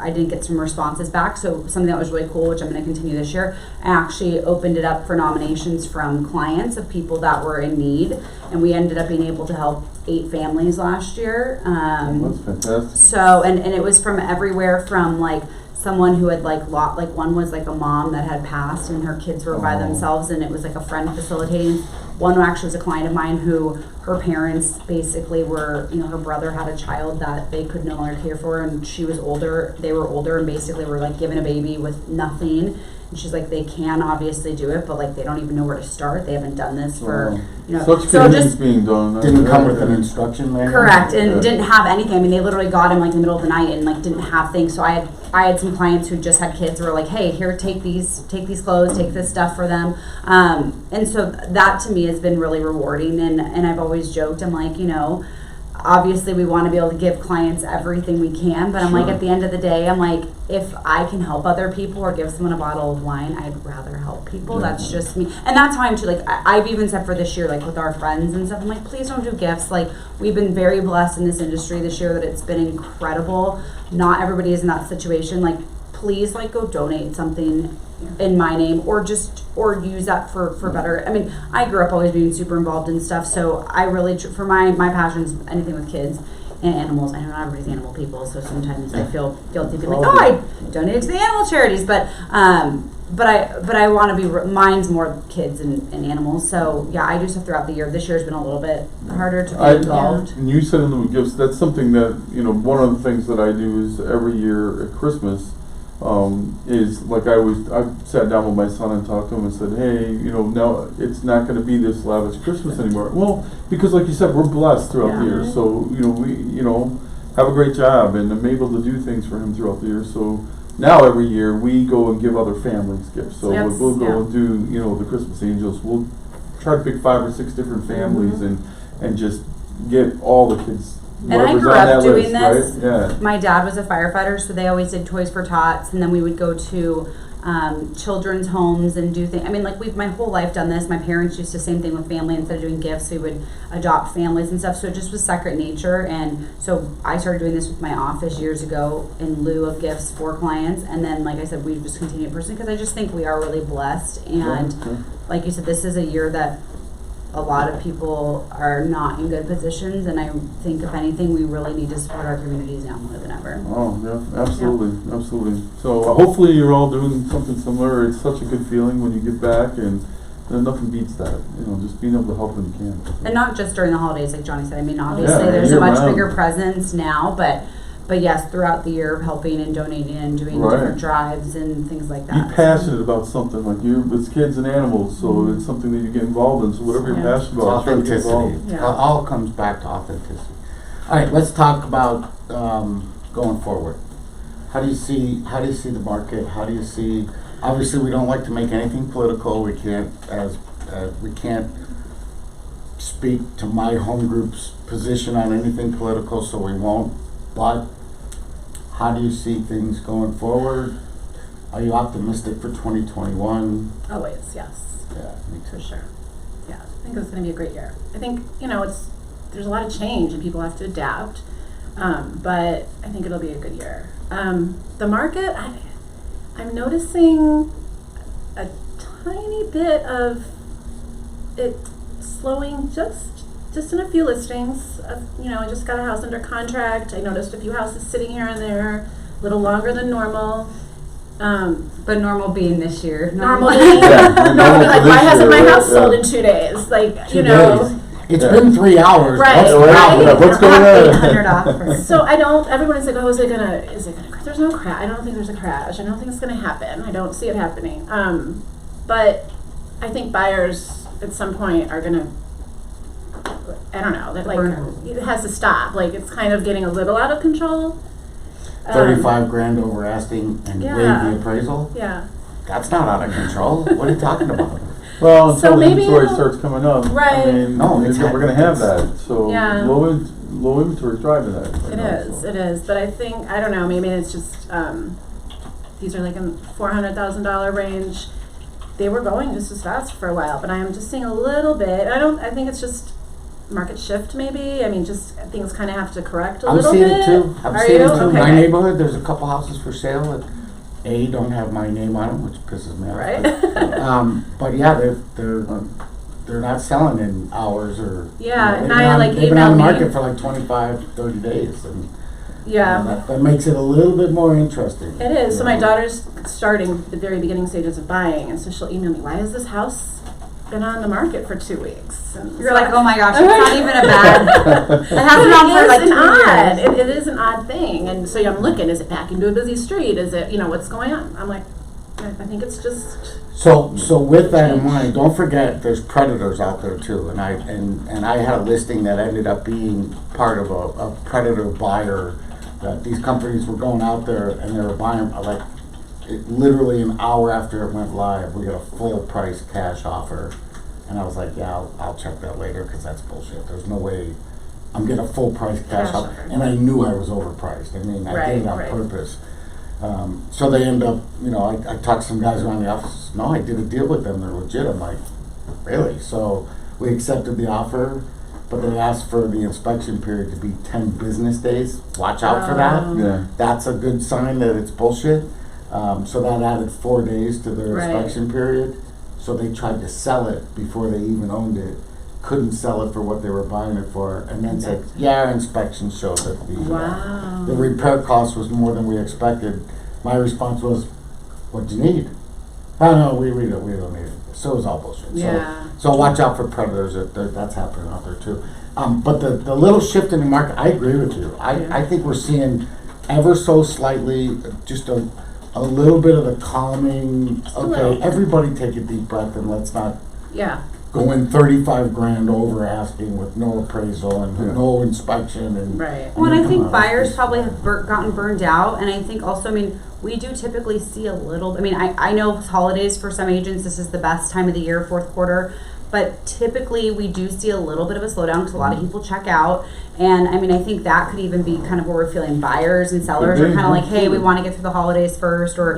I didn't get some responses back. So something that was really cool, which I'm going to continue this year, I actually opened it up for nominations from clients of people that were in need. And we ended up being able to help 8 families last year. That's fantastic. So, and it was from everywhere from like someone who had one was like a mom that had passed and her kids were by themselves, and it was like a friend facilitating. One actually was a client of mine who her parents basically were, her brother had a child that they could no longer care for, and she was older, they were older, and basically were like given a baby with nothing. And she's like, they can obviously do it, but like they don't even know where to start. They haven't done this for, Such so commitment's just being done. Didn't come with an instruction manual. correct, and Yeah. didn't have anything. I mean, they literally got him like in the middle of the night and like didn't have things. So I had some clients who just had kids who were like, hey, here, take these clothes, take this stuff for them. And so that to me has been really rewarding. And I've always joked, I'm like, obviously we want to be able to give clients everything we can, but I'm like, Sure. at the end of the day, I'm like, if I can help other people or give someone a bottle of wine, I'd rather help people. Yeah. That's just me. And that's how I'm too. Like, I've even said for this year, like with our friends and stuff, I'm like, please don't do gifts. Like, we've been very blessed in this industry this year that it's been incredible. Not everybody is in that situation. Like, please, like, go donate something in my name, or use that for better. I mean, I grew up always being super involved in stuff, so I really for my passions, anything with kids and animals. I know not everybody's animal people, so sometimes I feel guilty being like, oh, I donated to the animal charities, but I want to be mine's more kids and animals. So yeah, I do stuff throughout the year. This year's been a little bit harder to be involved. And you said in the gifts, that's something that, one of the things that I do is every year at Christmas, is like I sat down with my son and talked to him and said, hey, now it's not going to be this lavish Christmas anymore. Well, because like you said, we're blessed throughout the year. So, we have a great job, and I'm able to do things for him throughout the year. So now every year we go and give other families gifts. So we'll go and do, the Christmas Angels. We'll try to pick 5 or 6 different families and just get all the kids. And I grew up doing this. Right? Yeah. My dad was a firefighter, so they always did Toys for Tots, and then we would go to children's homes and do things. I mean, like, we've my whole life done this. My parents used to same thing with family. Instead of doing gifts, we would adopt families and stuff. So it just was second nature. And so I started doing this with my office years ago in lieu of gifts for clients. And then, like I said, we've just continued personally because I just think we are really blessed. And like you said, this is a year that a lot of people are not in good positions, and I think if anything, we really need to support our communities now more than ever. Oh yeah, absolutely. So hopefully you're all doing something similar. It's such a good feeling when you give back, and nothing beats that. Just being able to help when you can. And not just during the holidays, like Johnny said. I mean, obviously there's a year much round. bigger presence now, but yes, throughout the year, helping and donating and doing different drives and things like that. Be passionate about something, like it's kids and animals, so it's something that you get involved in. So whatever you're passionate about, try to get involved. It all comes back to authenticity. All right, let's talk about going forward. How do you see the market? How do you see? Obviously, we don't like to make anything political. We can't speak to my home group's position on anything political, so we won't. But how do you see things going forward? Are you optimistic for 2021? Always, yes. Yeah, me too. For sure. Yeah, I think it's going to be a great year. I think, there's a lot of change and people have to adapt, but I think it'll be a good year. The market, I'm noticing a tiny bit of it slowing just in a few listings. I just got a house under contract. I noticed a few houses sitting here and there, a little longer than normal. But normal being this year. Normal being, why hasn't my house sold in 2 days? Like, 2 days. It's been 3 hours. Right. What's going on? 800 off. So everyone's like, oh, is it gonna crash? There's no crash. I don't think there's a crash. I don't think it's gonna happen. I don't see it happening. But I think buyers at some point are gonna, I don't know, that it has to stop. Like, it's kind of getting a little out of control. 35 grand over asking and waive the appraisal? Yeah. That's not out of control. What are you talking about? Well, until So the maybe inventory starts coming up, Right. I mean, No, we're going to have that. So Yeah. low inventory is driving that. It is. But I think, I don't know, maybe it's just, these are like in $400,000 range. They were going just as fast for a while, but I'm just seeing a little bit. I think it's just market shift maybe. I mean, just things kind of have to correct a little bit. I'm seeing it too. Are you? Okay. My neighborhood, there's a couple houses for sale that don't have my name on them, which pisses me off. Right. But yeah, they're not selling in hours or. Yeah, they've and been I on- like they've been on emailed the me. market for like 25, 30 days, and Yeah. that makes it a little bit more interesting. It is. So my Yeah. daughter's starting the very beginning stages of buying, and so she'll email me, why has this house been on the market for 2 weeks? And You're like, oh my gosh, it's not even a bad. It hasn't been on for like 2 years. It is an odd thing, and so I'm looking. Is it back into a busy street? Is it, what's going on? I'm like, I think it's just. So with that in mind, don't forget there's predators out there too, and I had a listing that ended up being part of a predator buyer, that these companies were going out there and they were buying literally an hour after it went live, we got a full price cash offer, and I was like, yeah, I'll check that later because that's bullshit. There's no way I'm getting a full price cash Cash out, offer. and I knew I was overpriced. I mean, I did it on Right. purpose. So they end up, I talked to some guys around the office. No, I did a deal with them. They're legit. I'm like, really? So we accepted the offer, but they asked for the inspection period to be 10 business days. Watch out for that. Yeah. That's a good sign that it's bullshit. So that added 4 days to their Right. inspection period. So they tried to sell it before they even owned it. Couldn't sell it for what they were buying it for, and then said, "Yeah, our inspection showed that Wow. the repair cost was more than we expected." My response was, "What do you need?" "Oh no, we don't need it." So it was all bullshit. Yeah. So watch out for predators. That's happening out there too. But the little shift in the market, I agree with you. I think we're seeing ever so slightly just a little bit of the calming. Just a Okay, little. everybody take a deep breath and let's not Yeah. go in 35 grand over asking with no appraisal and no inspection and. Right. Well, and I come think on, buyers let's probably just- have gotten burned out, and I think also, I mean, we do typically see a little. I mean, I know holidays for some agents, this is the best time of the year, fourth quarter, but typically we do see a little bit of a slowdown because a lot of people check out, and I mean, I think that could even be kind of where we're feeling buyers and sellers are kind of like, hey, we want to get through the holidays first, or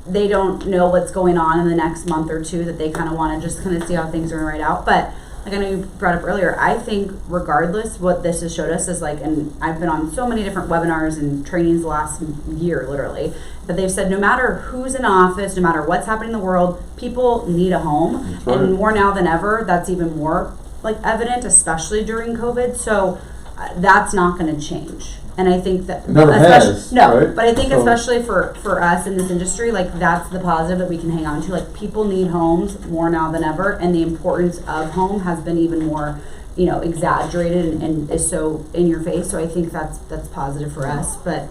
they don't know what's going on in the next month or two, that they kind of want to just kind of see how things are going to ride out. But like I know you brought up earlier, I think regardless, what this has showed us is like, and I've been on so many different webinars and trainings the last year, literally, but they've said no matter who's in office, no matter what's happening in the world, people need a home. That's right. And more now than ever, that's even more like evident, especially during COVID. So that's not going to change. And I think that It never has, no, right? but I think So- especially for us in this industry, like that's the positive that we can hang on to. Like people need homes more now than ever, and the importance of home has been even more, exaggerated and is so in your face. So I think that's positive for us. But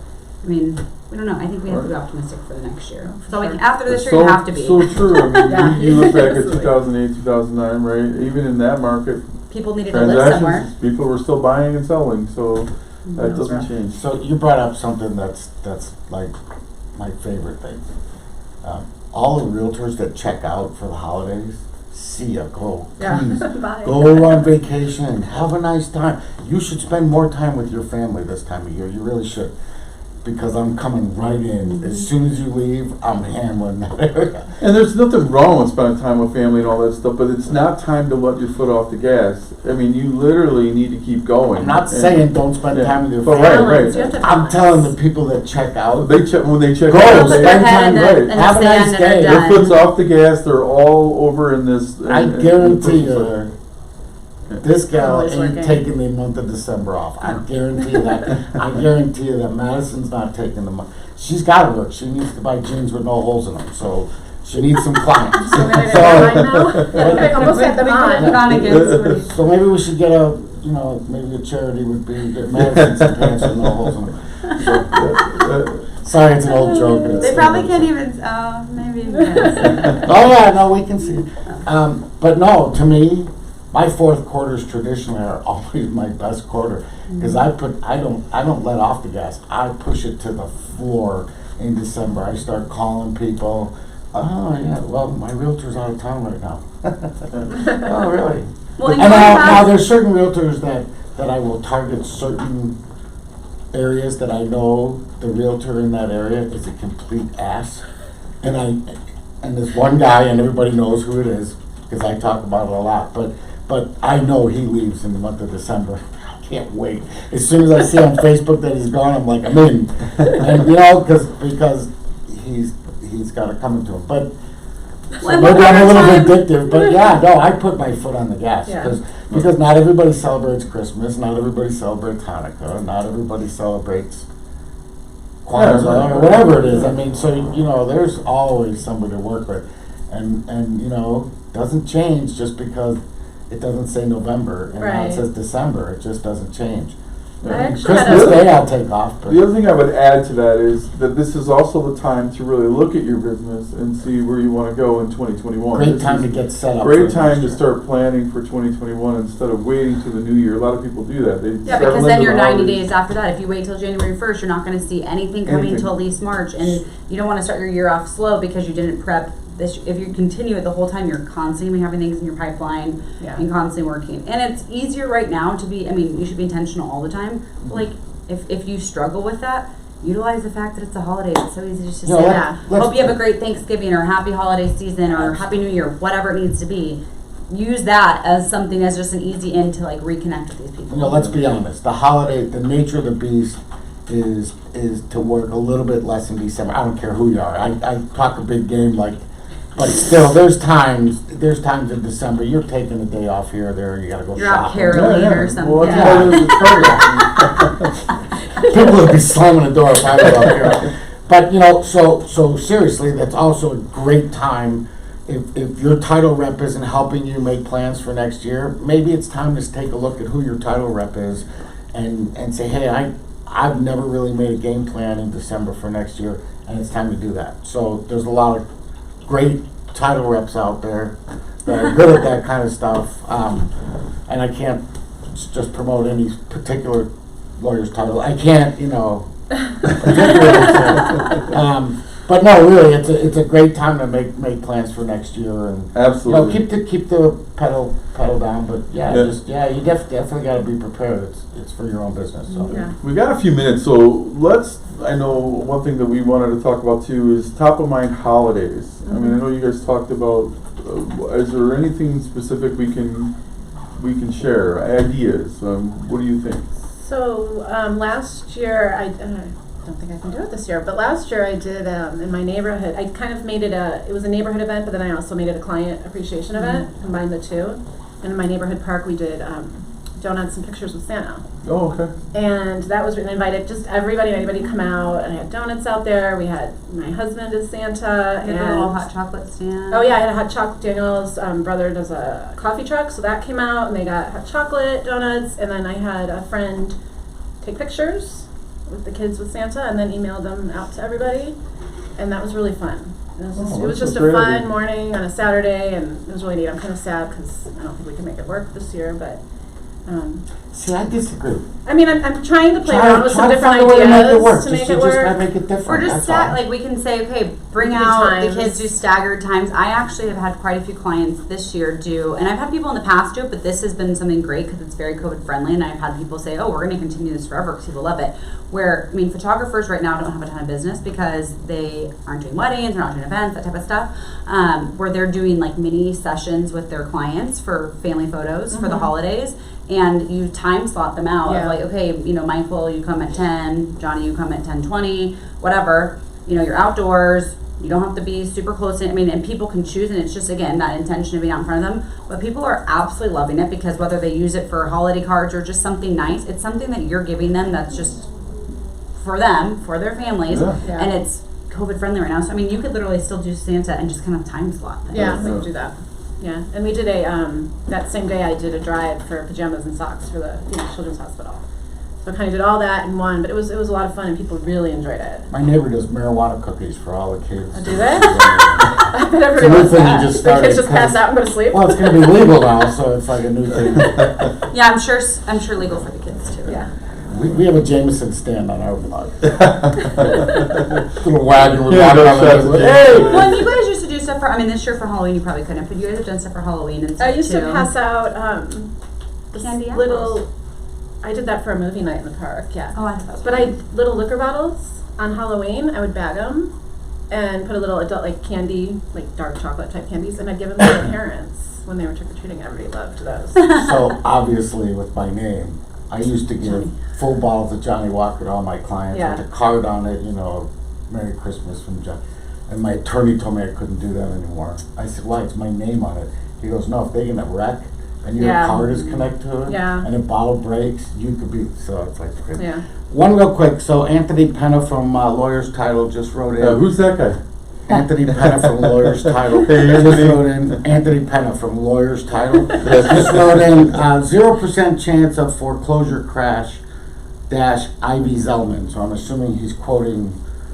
I mean, we don't know. I think we have to be optimistic for the next year. So like after this year, you have to be. So true. I mean, Yeah. you look back at Absolutely. 2008, 2009, right? Even in that market, People needed to live somewhere. transactions, people were still buying and selling, so that That's doesn't rough. change. So you brought up something that's like my favorite thing. All the realtors that check out for the holidays, see ya, go. Yeah. Please, Bye. go on vacation, have a nice time. You should spend more time with your family this time of year. You really should. Because I'm coming right in. As soon as you leave, I'm handling that area. And there's nothing wrong with spending time with family and all that stuff, but it's not time to let your foot off the gas. I mean, you literally need to keep going. I'm not And- saying don't spend Yeah. time with your But family. Balance. You have to I'm balance. telling the people that check out, They check when they check go, out. Put their spend head time, in the- right. in the Have a nice sand and they're day. done. Their foot's off the gas. They're all over in this. I and guarantee the person's you, this gal Always ain't working. taking the month of December off. I guarantee you that. I guarantee you that Madison's not taking the month. She's got to work. She needs to buy jeans with no holes in them. So she needs some clients. So maybe So- I know. I almost had them on. Put on again, somebody. So maybe we should get maybe a charity would be get Madison some pants with no holes in them. Sorry, it's an old joke. And it's They still probably works. can't even. Maybe. Yes. Oh yeah, no, we can see it. But no, to me, my fourth quarters traditionally are always my best quarter because I don't let off the gas. I push it to the floor in December. I start calling people. Oh yeah, well my realtor's out of town right now. Oh really? Well, And now there's certain realtors that I will target certain areas that I know the realtor in that area is a complete ass, and there's one guy and everybody knows who it is because I talk about it a lot, but I know he leaves in the month of December. I can't wait. As soon as I see on Facebook that he's gone, I'm like, I'm in, and because he's got it coming to him, but. Well, Maybe I'm a little time- bit addictive, but yeah, no, I put my foot on the gas Yeah. because not everybody celebrates Christmas, not everybody celebrates Hanukkah, not everybody celebrates Kwanzaa Yeah. or whatever it is. I mean, so there's always somebody to work with, and doesn't change just because it doesn't say November and now Right. it says December. It just doesn't change. I actually had Christmas a- Day I'll take off, but The other thing I would add to that is that this is also the time to really look at your business and see where you want to go in 2021. great This time is to get set up. Great for time next to year. start planning for 2021 instead of waiting to the new year. A lot of people do that. They Yeah, settle because into then the you're 90 holidays. days after that. If you wait till January 1st, you're not going to see anything coming Anything. until at least March, and you don't want to start your year off slow because you didn't prep this, if you continue it the whole time, you're constantly having things in your pipeline Yeah. and constantly working. And it's easier right now to be, I mean, you should be intentional all the time. But like, if you struggle with that, utilize the fact that it's a holiday. It's so easy just to say, hope you have a great Thanksgiving or happy holiday season or happy New Year, whatever it needs to be. Use that as something as just an easy in to like reconnect with these people. Let's be honest. The holiday, the nature of the beast is to work a little bit less in December. I don't care who you are. I talk a big game, but still, there's times in December you're taking a day off here or there. You got to go You're out shopping. caroling or something. Well, People would be slamming the door if I was out here. But so seriously, that's also a great time. If your title rep isn't helping you make plans for next year, maybe it's time to take a look at who your title rep is and say, hey, I've never really made a game plan in December for next year, and it's time to do that. So there's a lot of great title reps out there that are good at that kind of stuff. And I can't just promote any particular lawyer's title. I can't, but no, really, it's a great time to make plans for next year and absolutely keep the pedal down. But you definitely got to be prepared. It's for your own business. So we got a few minutes, so I know one thing that we wanted to talk about too is top of mind holidays. Mm-hmm. I mean, I know you guys talked about. Is there anything specific we can share? Ideas? What do you think? So last year, I don't think I can do it this year, but last year I did in my neighborhood. I kind of made it it was a neighborhood event, but then I also made it a client appreciation event, combined the two. And in my neighborhood park, we did donuts and pictures with Santa. Oh, okay. And that was written, invited just everybody and anybody come out, and I had donuts out there. We had my husband is Santa, You and had a little hot chocolate stand. oh yeah, I had a hot chocolate. Daniel's brother does a coffee truck, so that came out, and they got hot chocolate, donuts, and then I had a friend take pictures with the kids with Santa, and then emailed them out to everybody, and that was really fun. It was just a fun morning on a Saturday, and it was really neat. I'm kind of sad because I don't think we can make it work this year, but. See, I disagree. I mean, I'm trying to play around with some different ideas ideas to make it Just work. gotta make it different. Or just like we can say, okay, bring Give out times. the kids do staggered times. I actually have had quite a few clients this year do, and I've had people in the past do it, but this has been something great because it's very COVID friendly, and I've had people say, oh, we're going to continue this forever because people love it. Where, I mean, photographers right now don't have a ton of business because they aren't doing weddings, they're not doing events, that type of stuff, where they're doing like mini sessions with their clients for family photos for the holidays. And you time slot them out of like, okay, Michael, you come at 10, Johnny, you come at 10:20, whatever. You're outdoors. You don't have to be super close in. I mean, and people can choose, and it's just, again, that intention of being out in front of them. But people are absolutely loving it because whether they use it for holiday cards or just something nice, it's something that you're giving them that's just for them, for their families, and it's COVID friendly right now. So, I mean, you could literally still do Santa and just kind of time slot things. Yeah, we could do that. Yeah, and we did that same day I did a drive for pajamas and socks for the Children's Hospital. So I kind of did all that in one, but it was a lot of fun and people really enjoyed it. My neighbor does marijuana cookies for all the kids. Oh, do they? I bet everybody new wants thing that. you just The kids started just pass out and go to sleep. Well, it's going to be legal now, so it's like a new thing. Yeah, I'm sure legal for the kids too. Yeah. We have a Jameson stand on our block. Little wagon with Yeah, hey! Well, and you guys used to do stuff for, this year for Halloween you probably couldn't, but you guys have done stuff for Halloween and stuff I used too. to pass out Candy little. I did that for a movie night in the park. Yeah. Oh, I thought that was But little liquor bottles on Halloween. I would bag them and put a little adult like candy, like dark chocolate type candies, and I'd give them to their parents when they were trick or treating. Everybody loved those. So obviously, with my name, I used to give full bottles of Johnny Walker to all my clients with a card on it, Merry Christmas from John. And my attorney told me I couldn't do that anymore. I said, why? It's my name on it. He goes, no, if they get a wreck and your card is connected to it and a bottle breaks, you could be, so it's like, okay. Yeah. One real quick, so Anthony Penna from Lawyer's Title just wrote in. Who's that guy? Anthony Penna from Lawyer's Title. Hey, Just Anthony. wrote in, Anthony Penna from Lawyer's Title. Just wrote in, 0% chance of foreclosure crash dash Ivy Zellman. So I'm assuming he's quoting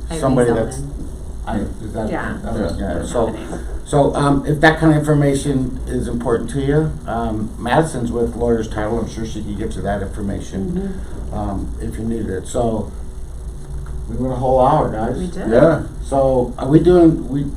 Ivy somebody Zellman. So if that kind of information is important to you, Madison's with Lawyer's Title. I'm sure she can get you that information if you need it. So we went a whole hour, guys. We did. Yeah. So are we doing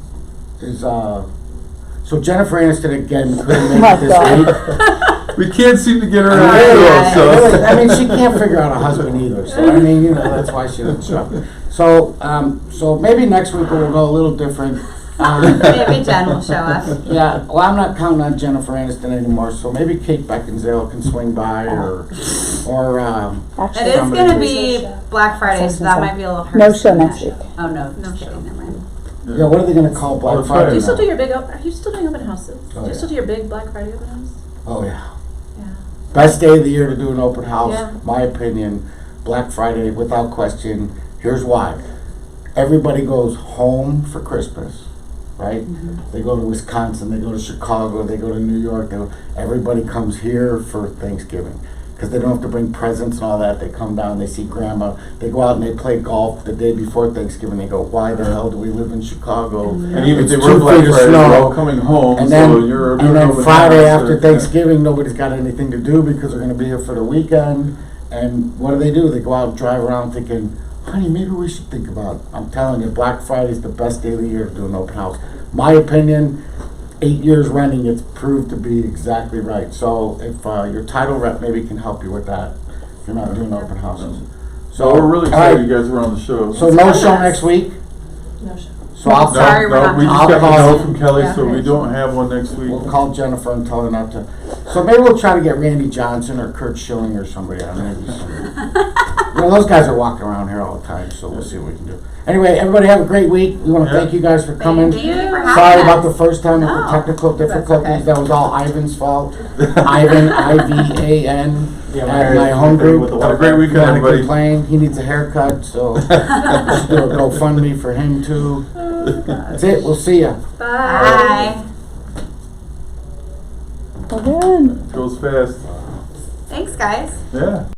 is, so Jennifer Aniston again couldn't Oh make it this week. We can't seem to get her on I the mean, show, so. I mean, she can't figure out a husband either, so I mean, that's why she doesn't show up. So maybe next week we'll go a little different. Maybe Jen will show up. Yeah, well, I'm not counting on Jennifer Aniston anymore, so maybe Kate Beckinsale can swing by or Actually, It is Somebody- gonna be Black Friday, so that might be a little hard. No to show smash. next week. Oh, no, No just show. kidding, never mind. yeah, what are they gonna call Black that's Friday? right. Do you still now? do your big? Are you still doing open houses? Oh, Do you yeah. still do your big Black Friday open house? Oh, yeah. Yeah. Best day of the year to do an open house, Yeah. my opinion, Black Friday, without question. Here's why. Everybody goes home for Christmas, right? They go to Wisconsin, they go to Chicago, they go to New York. Everybody comes here for Thanksgiving because they don't have to bring presents and all that. They come down, they see grandma, they go out and they play golf the day before Thanksgiving. They go, why the hell do we live in Chicago? And even if It's they were 2 Black feet of Friday, snow. they're all coming home, And so then, you're. and doing then open Friday house after or- Thanksgiving, nobody's got anything to do because they're gonna be here for the weekend. And what do? They go out and drive around thinking, honey, maybe we should think about, I'm telling you, Black Friday's the best day of the year to do an open house. My opinion, 8 years running, it's proved to be exactly right. So if your title rep maybe can help you with that, if you're not doing open houses. So we're really all right, excited you guys were on the show. So no show next week? No show. So I'll No, Sorry, we're no, not we just I'll got call the note you. from Kelly, Yeah. so we don't have one next week. We'll call Jennifer and tell her not to. So maybe we'll try to get Randy Johnson or Kurt Schilling or somebody on there. You know, those guys are walking around here all the time, so we'll see what we can do. Anyway, everybody have a great week. We want to Yeah. thank you guys for coming. Thank you for having Sorry us. about the first time with the No, technical difficulties. okay. That was all Ivan's fault. Ivan, I-V-A-N, Yeah, at my home group. with the Have a great weekend, Gotta everybody. complain. He needs a haircut, so we should do a GoFundMe for him too. That's it. We'll see ya. Bye. Well, good. Goes fast. Thanks, guys. Yeah.